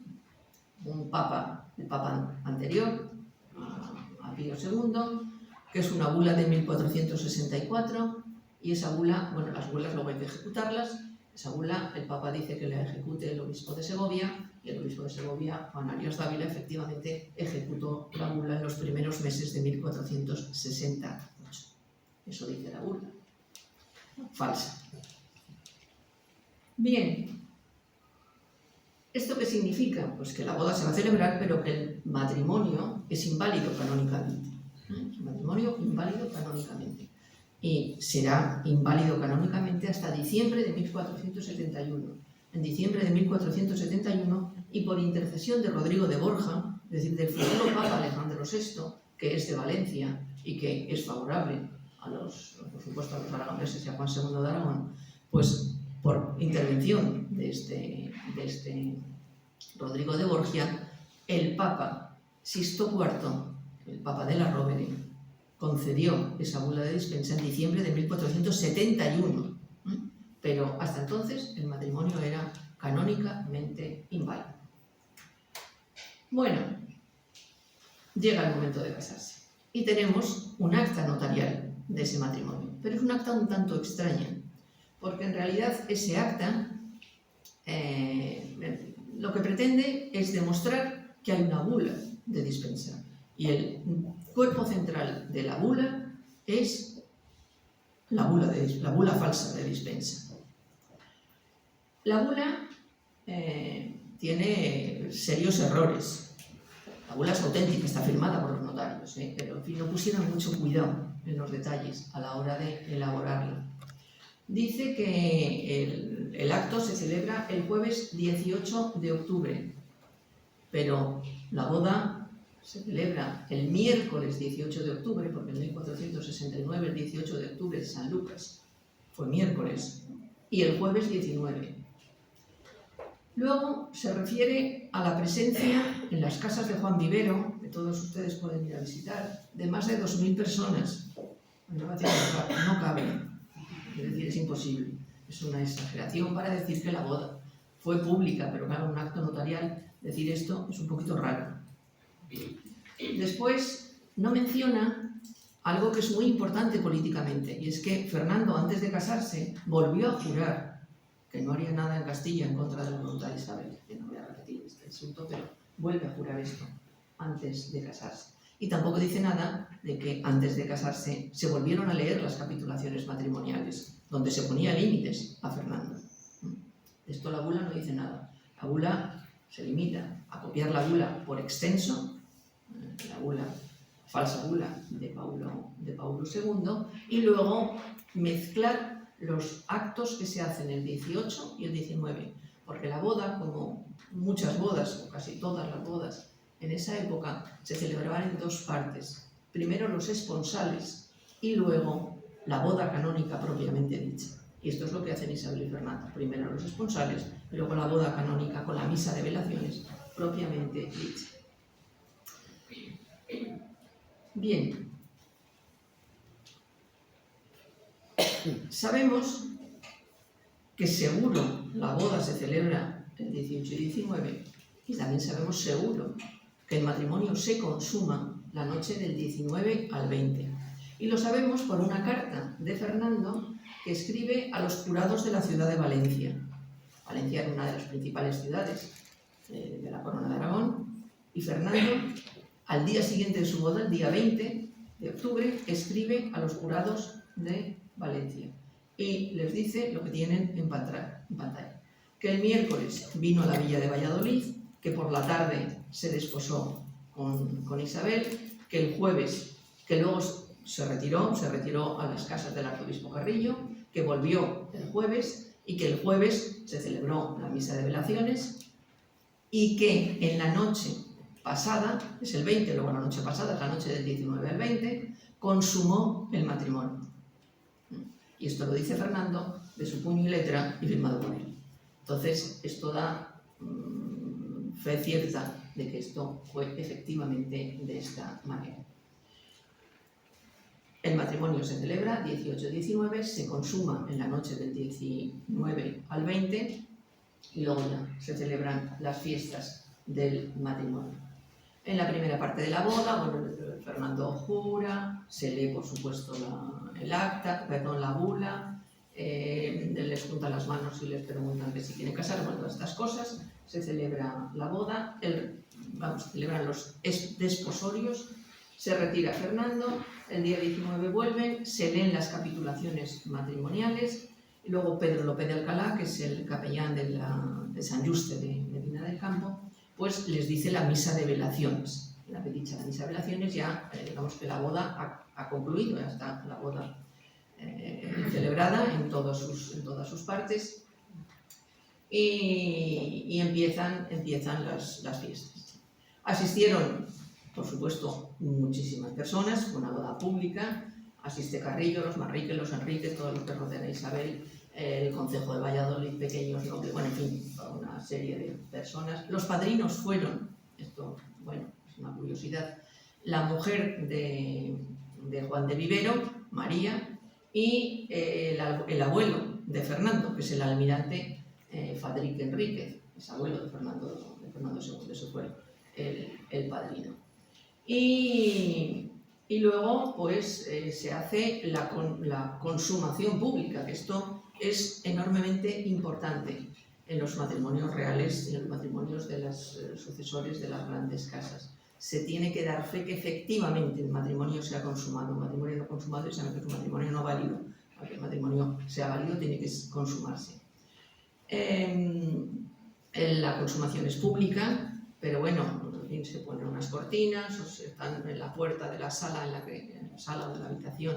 un papa, el papa anterior a Pío II, que es una bula de 1464, y esa bula, bueno, las bulas luego hay que ejecutarlas, esa bula el papa dice que la ejecute el obispo de Segovia, y el obispo de Segovia, Juan Arias Dávila, efectivamente ejecutó la bula en los primeros meses de 1468. Eso dice la bula. Falsa. Bien. ¿Esto qué significa? Pues que la boda se va a celebrar, pero que el matrimonio es inválido canónicamente. Es un matrimonio inválido canónicamente. Y será inválido canónicamente hasta diciembre de 1471. En diciembre de 1471, y por intercesión de Rodrigo de Borja, es decir, del futuro Papa Alejandro VI, que es de Valencia y que es favorable por supuesto, a los aragoneses y a Juan II de Aragón, pues por intervención de este Rodrigo de Borgia, el Papa Sixto IV, el Papa de la Rovere, concedió esa bula de dispensa en diciembre de 1471, pero hasta entonces el matrimonio era canónicamente inválido. Bueno, llega el momento de casarse y tenemos un acta notarial de ese matrimonio, pero es un acta un tanto extraña, porque en realidad ese acta lo que pretende es demostrar que hay una bula de dispensa y el cuerpo central de la bula es la bula falsa de dispensa. La bula tiene serios errores. La bula es auténtica, está firmada por los notarios, pero en fin, no pusieron mucho cuidado en los detalles a la hora de elaborarla. Dice que el acto se celebra el jueves 18 de octubre, pero la boda se celebra el miércoles 18 de octubre, porque en 1469, el 18 de octubre de San Lucas, fue miércoles, y el jueves 19. Luego se refiere a la presencia en las casas de Juan Vivero, que todos ustedes pueden ir a visitar, de más de 2000 personas. No caben. Es decir, es imposible. Es una exageración para decir que la boda fue pública, pero claro, un acto notarial, decir esto es un poquito raro. Después, no menciona algo que es muy importante políticamente, y es que Fernando, antes de casarse, volvió a jurar que no haría nada en Castilla en contra de la voluntad de Isabel. Que no voy a repetir este asunto, pero vuelve a jurar esto antes de casarse. Y tampoco dice nada de que antes de casarse se volvieron a leer las capitulaciones matrimoniales, donde se ponía límites a Fernando. De esto la bula no dice nada. La bula se limita a copiar la bula por extenso, la bula, falsa bula de Paulo II, y luego mezclar los actos que se hacen el 18 y el 19, porque la boda, como muchas bodas, o casi todas las bodas, en esa época se celebraban en dos partes. Primero los esponsales y luego la boda canónica propiamente dicha. Y esto es lo que hacen Isabel y Fernando. Primero los esponsales y luego la boda canónica con la misa de velaciones propiamente dicha. Bien. Sabemos que seguro la boda se celebra el 18 y 19 y también sabemos seguro que el matrimonio se consuma la noche del 19 al 20. Y lo sabemos por una carta de Fernando que escribe a los jurados de la ciudad de Valencia. Valencia era una de las principales ciudades de la Corona de Aragón, y Fernando, al día siguiente de su boda, el día 20 de octubre, escribe a los jurados de Valencia y les dice lo que tienen en pantalla. Que el miércoles vino a la villa de Valladolid, que por la tarde se desposó con Isabel, que el jueves, que luego se retiró a las casas del arzobispo Carrillo, que volvió el jueves y que el jueves se celebró la misa de velaciones y que en la noche pasada, es el 20, luego la noche pasada, es la noche del 19 al 20, consumó el matrimonio. Y esto lo dice Fernando de su puño y letra y firmado por él. Entonces, esto da fe cierta de que esto fue efectivamente de esta manera. El matrimonio se celebra 18-19, se consuma en la noche del 19 al 20 y luego ya se celebran las fiestas del matrimonio. En la primera parte de la boda, Fernando jura, se lee por supuesto la bula, les juntan las manos y les preguntan que si quieren casar, bueno, todas estas cosas, se celebra la boda, celebran los desposorios, se retira Fernando, el día 19 vuelven, se leen las capitulaciones matrimoniales, y luego Pedro López de Alcalá, que es el capellán de San Juste de Medina del Campo, pues les dice la misa de velaciones. Una vez dicha la misa de velaciones, ya digamos que la boda ha concluido, ya está la boda celebrada en todas sus partes, y empiezan las fiestas. Asistieron, por supuesto, muchísimas personas, fue una boda pública, asiste Carrillo, los Manrique, los Enríquez, todos los que rodean a Isabel, el concejo de Valladolid, pequeños, ¿no? Bueno, en fin, una serie de personas. Los padrinos fueron, esto, bueno, es una curiosidad, la mujer de Juan de Vivero, María, y el abuelo de Fernando, que es el almirante Fadrique Enríquez, es abuelo de Fernando II, eso fue el padrino. Y luego, pues, se hace la consumación pública, que esto es enormemente importante. en los matrimonios reales y en los matrimonios de los sucesores de las grandes casas. Se tiene que dar fe que efectivamente el matrimonio se ha consumado. Un matrimonio no consumado es un matrimonio no válido. Para que el matrimonio sea válido tiene que consumarse. La consumación es pública, pero bueno, se ponen unas cortinas o se están en la puerta de la sala, en la sala de la habitación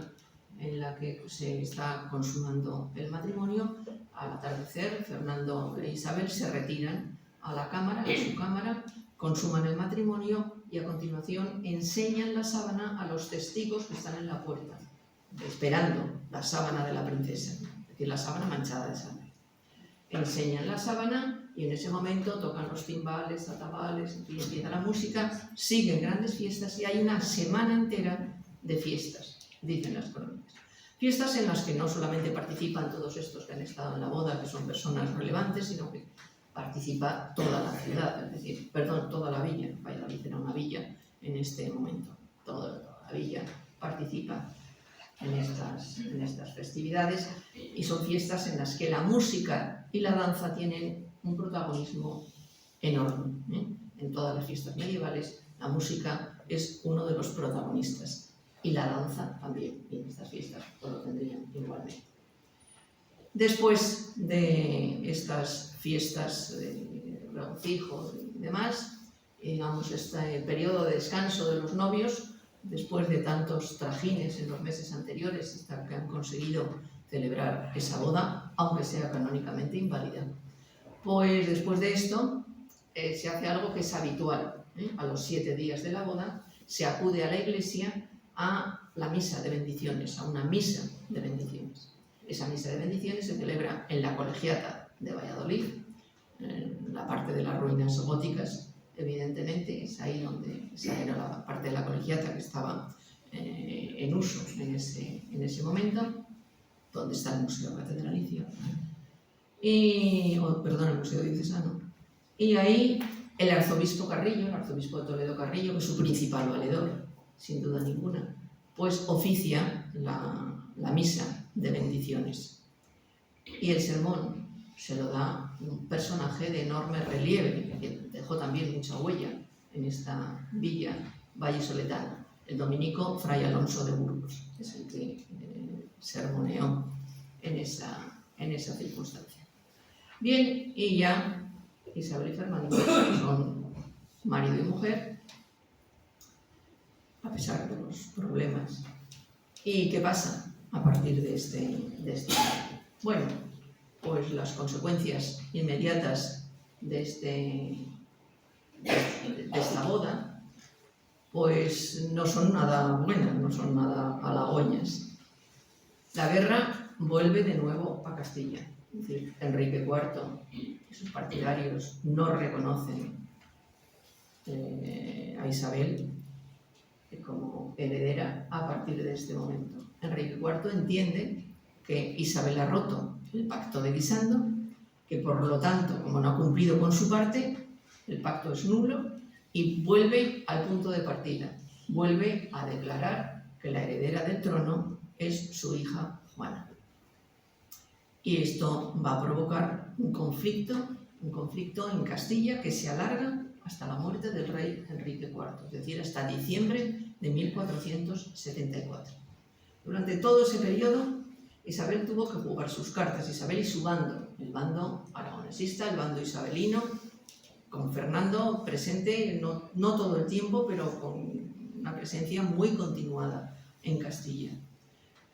en la que se está consumando el matrimonio. Al atardecer, Fernando e Isabel se retiran a la cámara, a su cámara, consuman el matrimonio y a continuación enseñan la sábana a los testigos que están en la puerta, esperando la sábana de la princesa, es decir, la sábana manchada de sangre. Enseñan la sábana y en ese momento tocan los timbales, atabales, y empieza la música, siguen grandes fiestas y hay una semana entera de fiestas, dicen las crónicas. Fiestas en las que no solamente participan todos estos que han estado en la boda, que son personas relevantes, sino que participa toda la ciudad, es decir, perdón, toda la villa. Valladolid era una villa en este momento. Toda la villa participa en estas festividades y son fiestas en las que la música y la danza tienen un protagonismo enorme. En todas las fiestas medievales la música es uno de los protagonistas y la danza también, y en estas fiestas pues lo tendrían igualmente. Después de estas fiestas de regocijo y demás, digamos, este periodo de descanso de los novios, después de tantos trajines en los meses anteriores hasta que han conseguido celebrar esa boda, aunque sea canónicamente inválida, pues después de esto se hace algo que es habitual. A los 7 días de la boda se acude a la iglesia a la misa de bendiciones, a una misa de bendiciones. Esa misa de bendiciones se celebra en la Colegiata de Valladolid, en la parte de las ruinas góticas, evidentemente, es ahí donde esa era la parte de la Colegiata que estaba en uso en ese momento, donde está el Museo Catedralicio, el Museo Diocesano. Y ahí el arzobispo Carrillo, el arzobispo de Toledo Carrillo, que es su principal valedor, sin duda ninguna, pues oficia la misa de bendiciones. Y el sermón se lo da un personaje de enorme relieve, que dejó también mucha huella en esta villa vallisoletana, el dominico Fray Alonso de Burgos, que es el que sermoneó en esa circunstancia. Bien, y ya Isabel y Fernando son marido y mujer, a pesar de los problemas. ¿Y qué pasa a partir de este? Bueno, pues las consecuencias inmediatas de esta boda pues no son nada buenas, no son nada halagüeñas. La guerra vuelve de nuevo a Castilla. Es decir, Enrique IV y sus partidarios no reconocen a Isabel como heredera a partir de este momento. Enrique IV entiende que Isabel ha roto el pacto de Guisando, que por lo tanto, como no ha cumplido con su parte, el pacto es nulo y vuelve al punto de partida. Vuelve a declarar que la heredera del trono es su hija Juana. Y esto va a provocar un conflicto en Castilla que se alarga hasta la muerte del rey Enrique IV, es decir, hasta diciembre de 1474. Durante todo ese periodo, Isabel tuvo que jugar sus cartas, Isabel y su bando, el bando aragonesista, el bando isabelino, con Fernando presente, no todo el tiempo, pero con una presencia muy continuada en Castilla.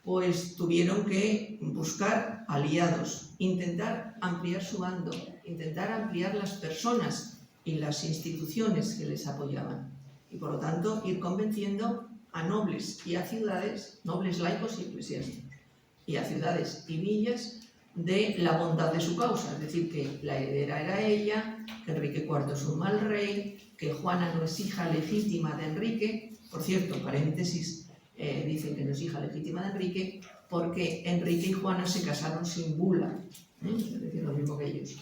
Pues tuvieron que buscar aliados, intentar ampliar su bando, intentar ampliar las personas y las instituciones que les apoyaban. Y por lo tanto ir convenciendo a nobles y a ciudades, nobles laicos y eclesiásticos, y a ciudades y villas de la bondad de su causa, es decir, que la heredera era ella, que Enrique IV es un mal rey, que Juana no es hija legítima de Enrique. Por cierto, paréntesis, dicen que no es hija legítima de Enrique porque Enrique y Juana se casaron sin bula, es decir, lo mismo que ellos.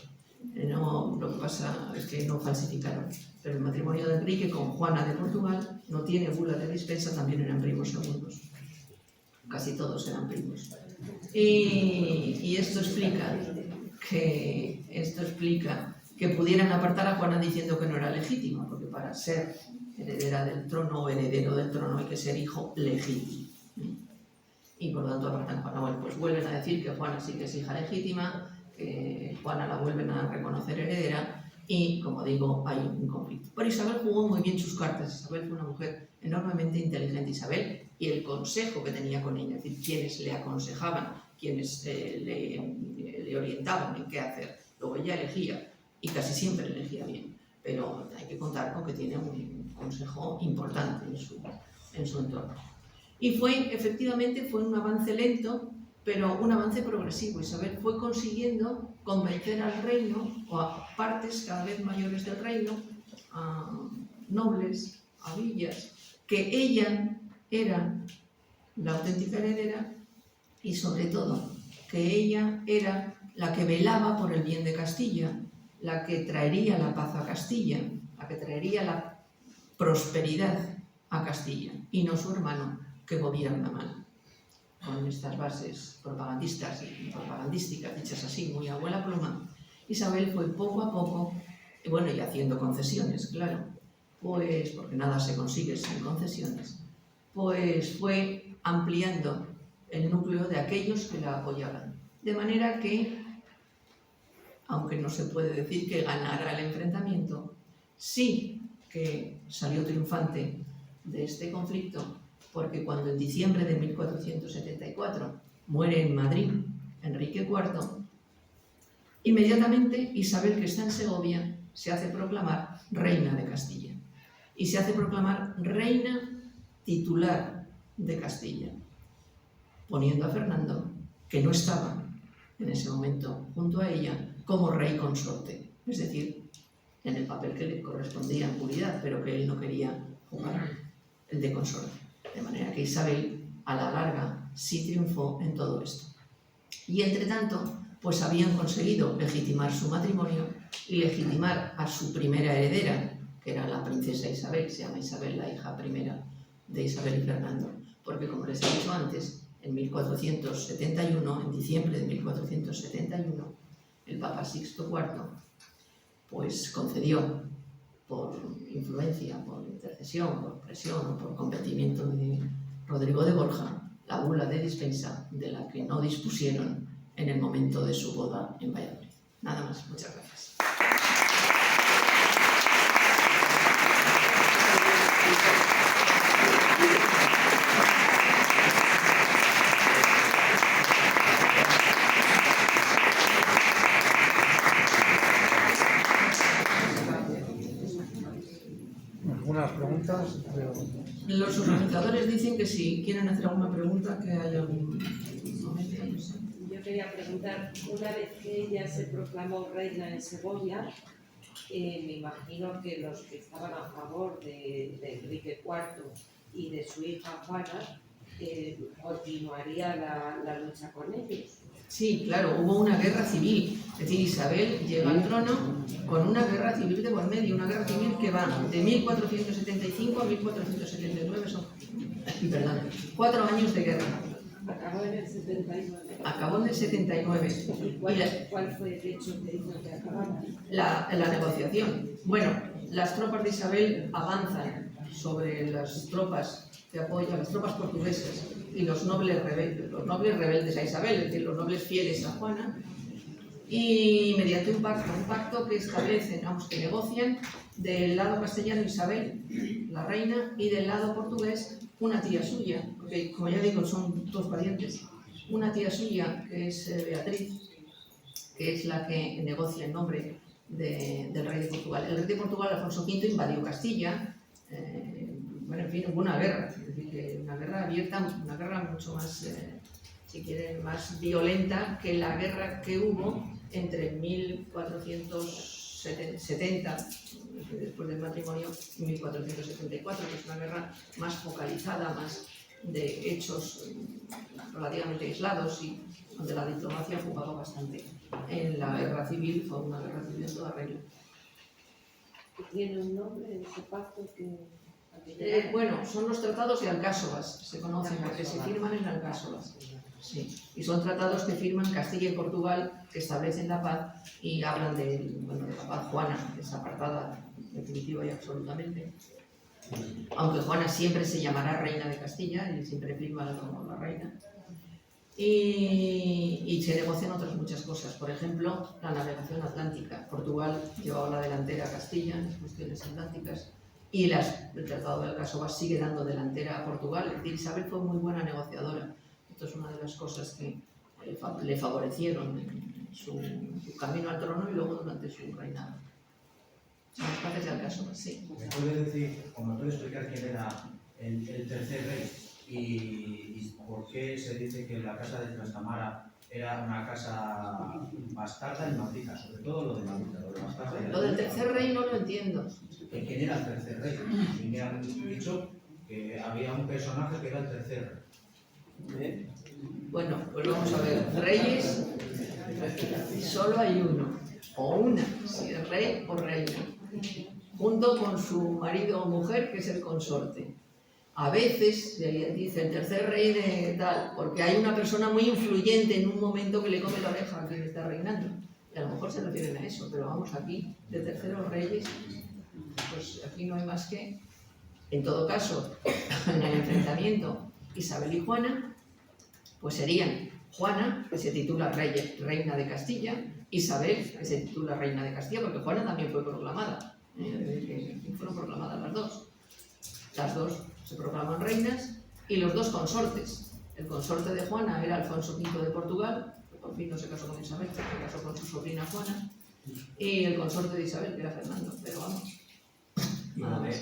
No, lo que pasa es que no falsificaron, pero el matrimonio de Enrique con Juana de Portugal no tiene bula de dispensa, también eran primos segundos, casi todos eran primos. Y esto explica que esto explica que pudieran apartar a Juana diciendo que no era legítima, porque para ser heredera del trono o heredero del trono hay que ser hijo legítimo. Y por lo tanto apartan a Juana. Bueno, pues vuelven a decir que Juana sí que es hija legítima, que Juana la vuelven a reconocer heredera y, como digo, hay un conflicto. Pero Isabel jugó muy bien sus cartas. Isabel fue una mujer enormemente inteligente. Isabel, y el consejo que tenía con ella, es decir, quienes le aconsejaban, quienes le orientaban en qué hacer. Luego ella elegía, y casi siempre elegía bien, pero hay que contar con que tiene un consejo importante en su entorno. Y efectivamente fue un avance lento, pero un avance progresivo. Isabel fue consiguiendo convencer al reino, o a partes cada vez mayores del reino, a nobles, a villas, que ella era la auténtica heredera y sobre todo que ella era la que velaba por el bien de Castilla, la que traería la paz a Castilla, la que traería la prosperidad a Castilla, y no su hermano, que gobierna mal. Con estas bases propagandísticas, dichas así, muy a abuela pluma, Isabel fue poco a poco, y haciendo concesiones, claro, pues porque nada se consigue sin concesiones, pues fue ampliando el núcleo de aquellos que la apoyaban. De manera que, aunque no se puede decir que ganara el enfrentamiento, sí que salió triunfante de este conflicto, porque cuando en diciembre de 1474 muere en Madrid Enrique IV, inmediatamente Isabel, que está en Segovia, se hace proclamar reina de Castilla. Y se hace proclamar reina titular de Castilla, poniendo a Fernando, que no estaba en ese momento junto a ella, como rey consorte, es decir, en el papel que le correspondía en puridad, pero que él no quería jugar, el de consorte. De manera que Isabel, a la larga, sí triunfó en todo esto. Y entre tanto, pues habían conseguido legitimar su matrimonio y legitimar a su primera heredera, que era la princesa Isabel, se llama Isabel, la hija primera de Isabel y Fernando, porque como les he dicho antes, en 1471, en diciembre de 1471, el Papa Sixto IV, pues concedió, por influencia, por intercesión, por presión o por convencimiento de Rodrigo de Borja, la bula de dispensa de la que no dispusieron en el momento de su boda en Valladolid. Nada más, muchas gracias. ¿Algunas preguntas? Los organizadores dicen que si quieren hacer alguna pregunta, que haya algún momento, no sé. Yo quería preguntar, una vez que ella se proclamó reina en Segovia, me imagino que los que estaban a favor de Enrique IV y de su hija Juana, continuaría la lucha con ellos. Sí, claro, hubo una guerra civil. Es decir, Isabel llega al trono con una guerra civil de por medio, una guerra civil que va de 1475 a 1479, son 4 años de guerra. Acabó en el 79. Acabó en el 79. ¿Y cuál fue el hecho que hizo que acabara? La negociación. Bueno, las tropas de Isabel avanzan sobre las tropas que apoyan, las tropas portuguesas y los nobles rebeldes a Isabel, es decir, los nobles fieles a Juana, y mediante un pacto que establecen, que negocian del lado castellano Isabel, la reina, y del lado portugués una tía suya, porque como ya digo son dos parientes, una tía suya que es Beatriz, que es la que negocia en nombre del rey de Portugal. El rey de Portugal, Alfonso V, invadió Castilla, en fin, hubo una guerra, es decir, que una guerra abierta, una guerra mucho más, si quieren, más violenta que la guerra que hubo entre 1470, después del matrimonio, y 1474, que es una guerra más focalizada, más de hechos relativamente aislados y donde la diplomacia jugaba bastante. En la guerra civil fue una guerra civil en toda regla. ¿Tiene un nombre ese pacto que...? Bueno, son los tratados de Alcáçovas, se conocen porque se firman en Alcáçovas. Sí. Y son tratados que firman Castilla y Portugal, que establecen la paz y hablan de la paz. Juana es apartada definitiva y absolutamente. Aunque Juana siempre se llamará reina de Castilla y siempre firma como la reina. Y se negocian otras muchas cosas. Por ejemplo, la navegación atlántica. Portugal llevaba la delantera a Castilla en las cuestiones atlánticas y el Tratado del Casoba sigue dando delantera a Portugal. Es decir, Isabel fue muy buena negociadora. Esto es una de las cosas que le favorecieron en su camino al trono y luego durante su reinado. Son las partes del Casoba, sí. ¿Me puede decir, o me puede explicar quién era el tercer rey y por qué se dice que la casa de Trastamara era una casa bastarda y maldita? Sobre todo lo de maldita, lo de bastarda. Lo del tercer rey no lo entiendo. ¿Quién era el tercer rey? Y me han dicho que había un personaje que era el tercer rey. Bueno, pues vamos a ver. Reyes, solo hay uno, o una, si es rey o reina, junto con su marido o mujer, que es el consorte. A veces se dice el tercer rey de tal, porque hay una persona muy influyente en un momento que le come la oreja a quien está reinando. Y a lo mejor se refieren a eso, pero vamos, aquí, de terceros reyes, pues aquí no hay más que, en todo caso, en el enfrentamiento Isabel y Juana, pues serían Juana, que se titula reina de Castilla, Isabel, que se titula reina de Castilla, porque Juana también fue proclamada, fueron proclamadas las dos. Las dos se proclaman reinas y los dos consortes. El consorte de Juana era Alfonso V de Portugal, que por fin no se casó con Isabel, se casó con su sobrina Juana, y el consorte de Isabel, que era Fernando, pero vamos.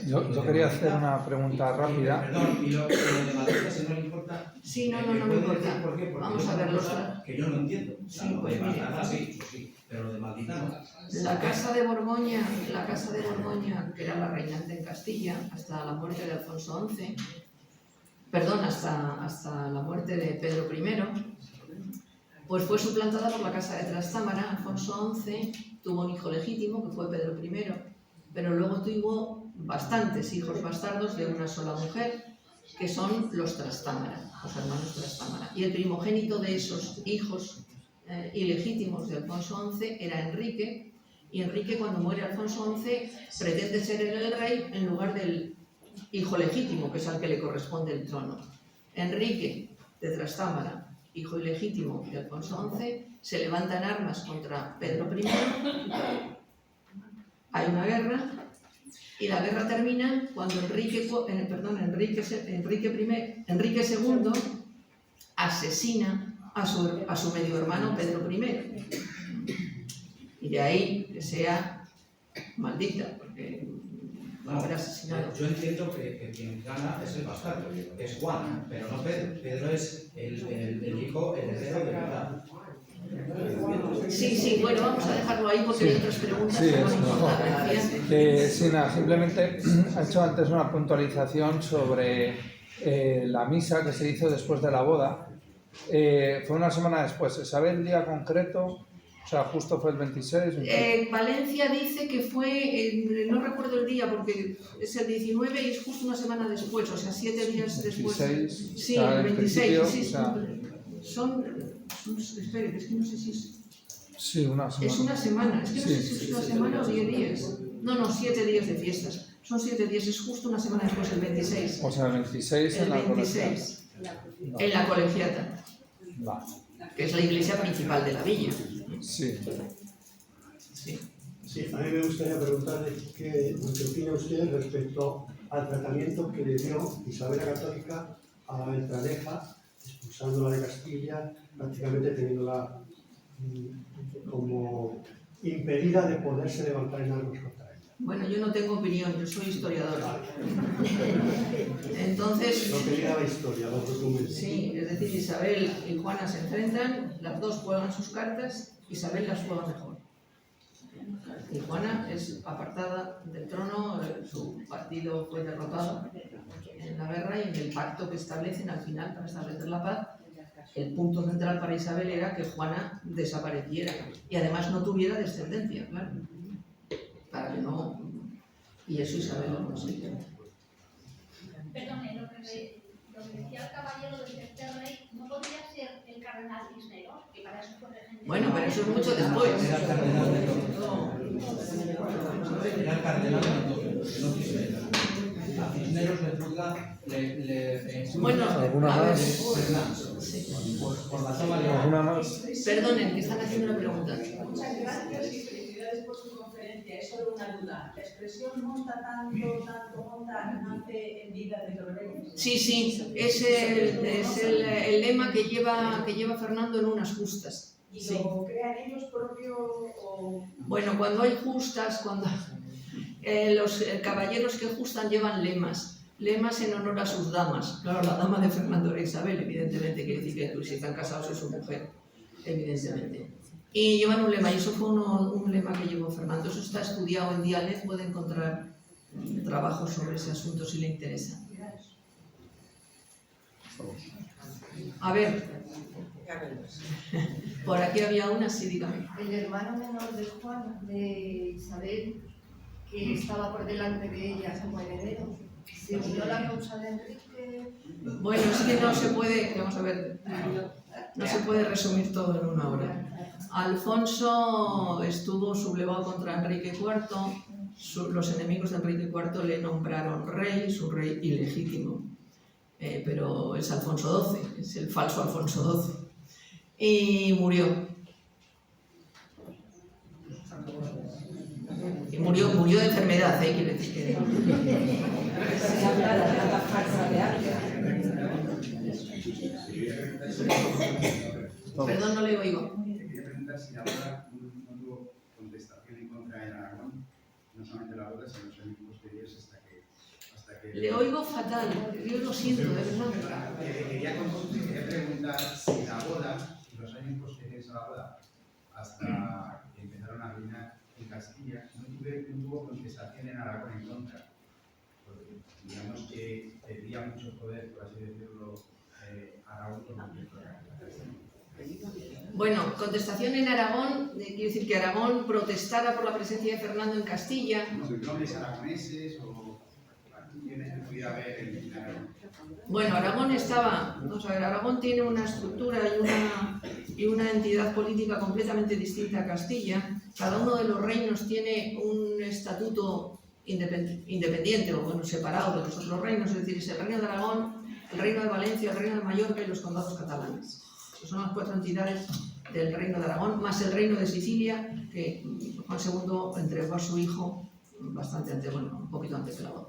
Yo quería hacer una pregunta rápida. Perdón, y lo de maldita, si no le importa. Sí, no me puede importa. decir por qué? Porque Vamos es a una verlo. cosa que yo no entiendo. O sea, Sí, lo pues de mire. bastarda sí, eso sí, pero lo de maldita no. La casa de Borgoña, que era la reinante en Castilla, hasta la muerte de Alfonso XI, perdón, hasta la muerte de Pedro I, pues fue suplantada por la casa de Trastámara. Alfonso XI tuvo un hijo legítimo, que fue Pedro I, pero luego tuvo bastantes hijos bastardos de una sola mujer, que son los Trastámara, los hermanos Trastámara. Y el primogénito de esos hijos ilegítimos de Alfonso XI era Enrique, y Enrique, cuando muere Alfonso XI, pretende ser él el rey en lugar del hijo legítimo, que es al que le corresponde el trono. Enrique de Trastámara, hijo ilegítimo de Alfonso XI, se levanta en armas contra Pedro I, hay una guerra, y la guerra termina cuando Enrique II asesina a su medio hermano Pedro I. Y de ahí que sea maldita, porque haber asesinado. Yo entiendo que quien gana es el bastardo, que es Juan, pero no Pedro. Pedro es el hijo heredero de verdad. Sí, bueno, vamos a dejarlo ahí porque hay otras preguntas Sí, que es no mejor. importan. Sí, nada, simplemente ha hecho antes una puntualización sobre la misa que se hizo después de la boda. Fue una semana después. ¿Se sabe el día concreto? O sea, justo fue el 26. Valencia dice que fue, no recuerdo el día porque es el 19 y es justo una semana después, o sea, 7 días después. 26, Sí, o sea, el en 26, principio, sí, o sea, espere, es que no sé si es... sí, una semana. Es una semana, es que no sé Sí. si es una semana o 10 días. No, 7 días de fiestas. Son 7 días, es justo una semana después, el 26. O sea, el 26 en El la 26, en la colegiata, Vale. que es la iglesia principal de la villa. Sí. Sí. Sí, a mí me gustaría preguntarle qué opina usted respecto al tratamiento que le dio Isabel la Católica a Beltraneja, expulsándola de Castilla, prácticamente teniéndola como impedida de poderse levantar en armas contra ella. Bueno, yo no tengo opinión, yo soy historiadora. Entonces, Lo que diga la historia, los documentos. sí, es decir, Isabel y Juana se enfrentan, las dos juegan sus cartas, Isabel las juega mejor. Y Juana es apartada del trono, su partido fue derrotado en la guerra y en el pacto que establecen al final para establecer la paz, el punto central para Isabel era que Juana desapareciera y además no tuviera descendencia, claro, para que no... Y eso Isabel lo consiguió. Perdone, lo lo que decía el caballero del tercer rey, no podría ser el cardenal Cisneros, que para eso fue regente. Bueno, pero eso es mucho después. Era el cardenal de Era el cardenal de Mendoza, no Cisneros. A Cisneros le juzga, Bueno, ¿Alguna a ver, más? sí. por la toma legal. ¿Alguna más? Perdonen, que están haciendo una pregunta. Muchas gracias y felicidades por su conferencia. Es solo una duda. ¿La expresión monta tanto, monta, nace en vida de los reyes? Sí, sí, es el lema que lleva Fernando en unas justas. ¿Y Sí. lo crean ellos propio o...? Bueno, cuando hay justas, cuando los caballeros que justan llevan lemas en honor a sus damas. Claro, la dama de Fernando era Isabel, evidentemente, quiere decir que si están casados es su mujer, evidentemente. Y llevan un lema, y eso fue un lema que llevó Fernando. Eso está estudiado en Dianet, puede encontrar trabajos sobre ese asunto si le interesa. A ver, por aquí había una, sí, dígame. El hermano menor de Juan, de Isabel, que estaba por delante de ella como heredero, se unió a la causa de Enrique. Bueno, es que no se puede, vamos a ver, no se puede resumir todo en una hora. Alfonso estuvo sublevado contra Enrique IV, los enemigos de Enrique IV le nombraron rey, es un rey ilegítimo, pero es Alfonso XII, es el falso Alfonso XII, y murió. Y murió de enfermedad, quiere decir que... Se habla de la farsa de arte. Perdón, no le oigo. Quería preguntar si la boda no tuvo contestación en contra en Aragón, no solamente la boda, sino los años posteriores hasta que... Le oigo fatal, yo lo siento, de verdad. Quería preguntar si la boda, los años posteriores a la boda, hasta que empezaron a reinar en Castilla, no tuvo contestación en Aragón en contra. Porque, digamos que tendría mucho poder, por así decirlo, Aragón con respecto a Castilla. Bueno, contestación en Aragón, quiere decir que Aragón protestara por la presencia de Fernando en Castilla. ¿Nobles aragoneses o quienes que pudiera haber en Aragón? Bueno, Aragón vamos a ver, Aragón tiene una estructura y una entidad política completamente distinta a Castilla. Cada uno de los reinos tiene un estatuto independiente o bueno, separado de los otros reinos, es decir, es el reino de Aragón, el reino de Valencia, el reino de Mallorca y los condados catalanes. Son las 4 entidades del reino de Aragón, más el reino de Sicilia, que Juan II entregó a su hijo bastante antes, bueno, un poquito antes de la boda.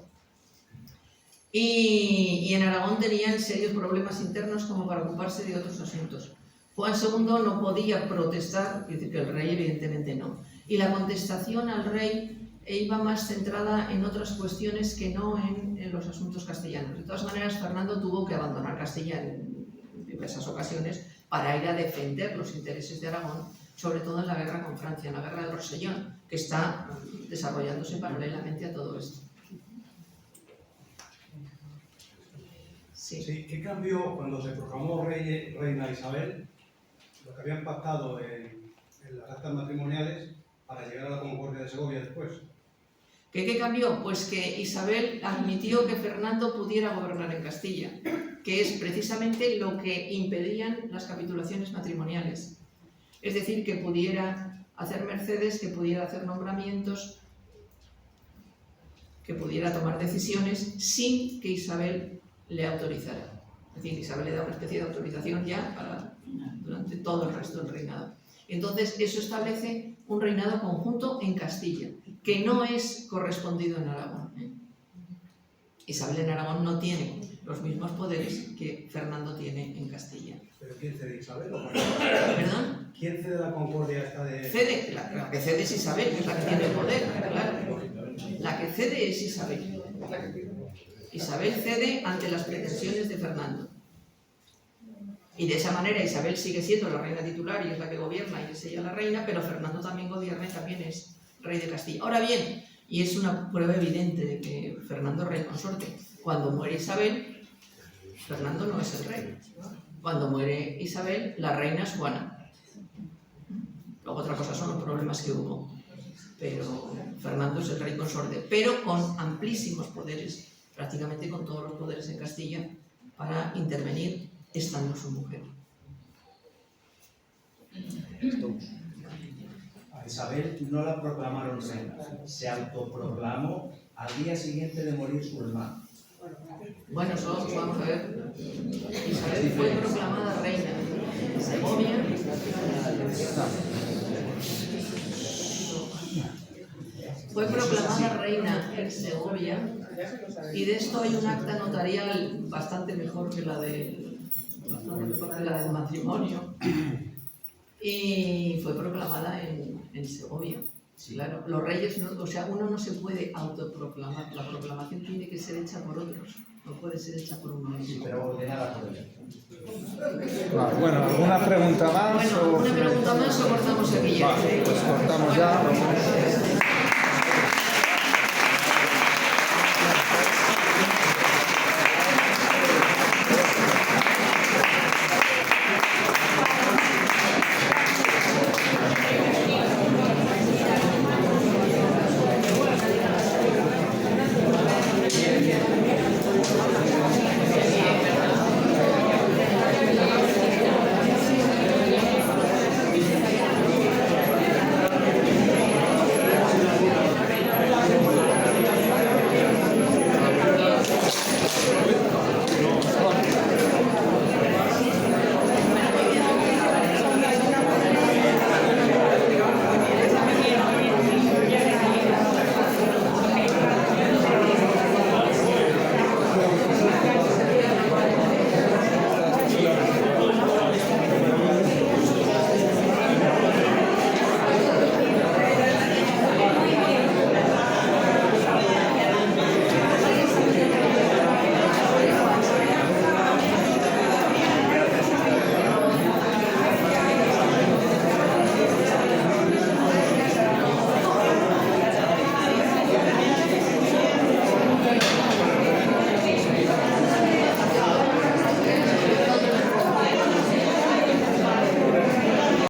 Y en Aragón tenían serios problemas internos como para ocuparse de otros asuntos. Juan II no podía protestar, es decir, que el rey evidentemente no. Y la contestación al rey iba más centrada en otras cuestiones que no en los asuntos castellanos. De todas maneras, Fernando tuvo que abandonar Castilla en diversas ocasiones para ir a defender los intereses de Aragón, sobre todo en la guerra con Francia, en la guerra del Rosellón, que está desarrollándose paralelamente a todo esto. Sí. Sí, ¿qué cambió cuando se proclamó reina Isabel, lo que habían pactado en las actas matrimoniales para llegar a la Concordia de Segovia después? ¿Qué cambió? Pues que Isabel admitió que Fernando pudiera gobernar en Castilla, que es precisamente lo que impedían las capitulaciones matrimoniales. Es decir, que pudiera hacer mercedes, que pudiera hacer nombramientos, que pudiera tomar decisiones sin que Isabel le autorizara. Es decir, Isabel le da una especie de autorización ya durante todo el resto del reinado. Entonces, eso establece un reinado conjunto en Castilla, que no es correspondido en Aragón. Isabel en Aragón no tiene los mismos poderes que Fernando tiene en Castilla. ¿Pero quién cede, Isabel? ¿Perdón? ¿Quién cede la Concordia esta de...? Cede, la que cede es Isabel, que es la que tiene el poder, claro. La que cede es Isabel. Isabel cede ante las pretensiones de Fernando. Y de esa manera Isabel sigue siendo la reina titular y es la que gobierna y es ella la reina, pero Fernando también gobierna y también es rey de Castilla. Ahora bien, y es una prueba evidente de que Fernando es rey consorte, cuando muere Isabel, Fernando no es el rey. Cuando muere Isabel, la reina es Juana. Luego otra cosa son los problemas que hubo, pero Fernando es el rey consorte, pero con amplísimos poderes, prácticamente con todos los poderes en Castilla, para intervenir estando su mujer. A Isabel no la proclamaron reina, se autoproclamó al día siguiente de morir su hermano. Bueno, vamos a ver. Isabel fue proclamada reina en Segovia. Fue proclamada reina en Segovia y de esto hay un acta notarial bastante mejor que la del matrimonio y fue proclamada en Segovia. Claro, los reyes, o sea, uno no se puede autoproclamar, la proclamación tiene que ser hecha por otros, no puede ser hecha por uno mismo. Sí, pero ordenada por ella. Vale, bueno, ¿alguna pregunta más? Bueno, una pregunta más o cortamos aquí ya. Vale, pues cortamos ya.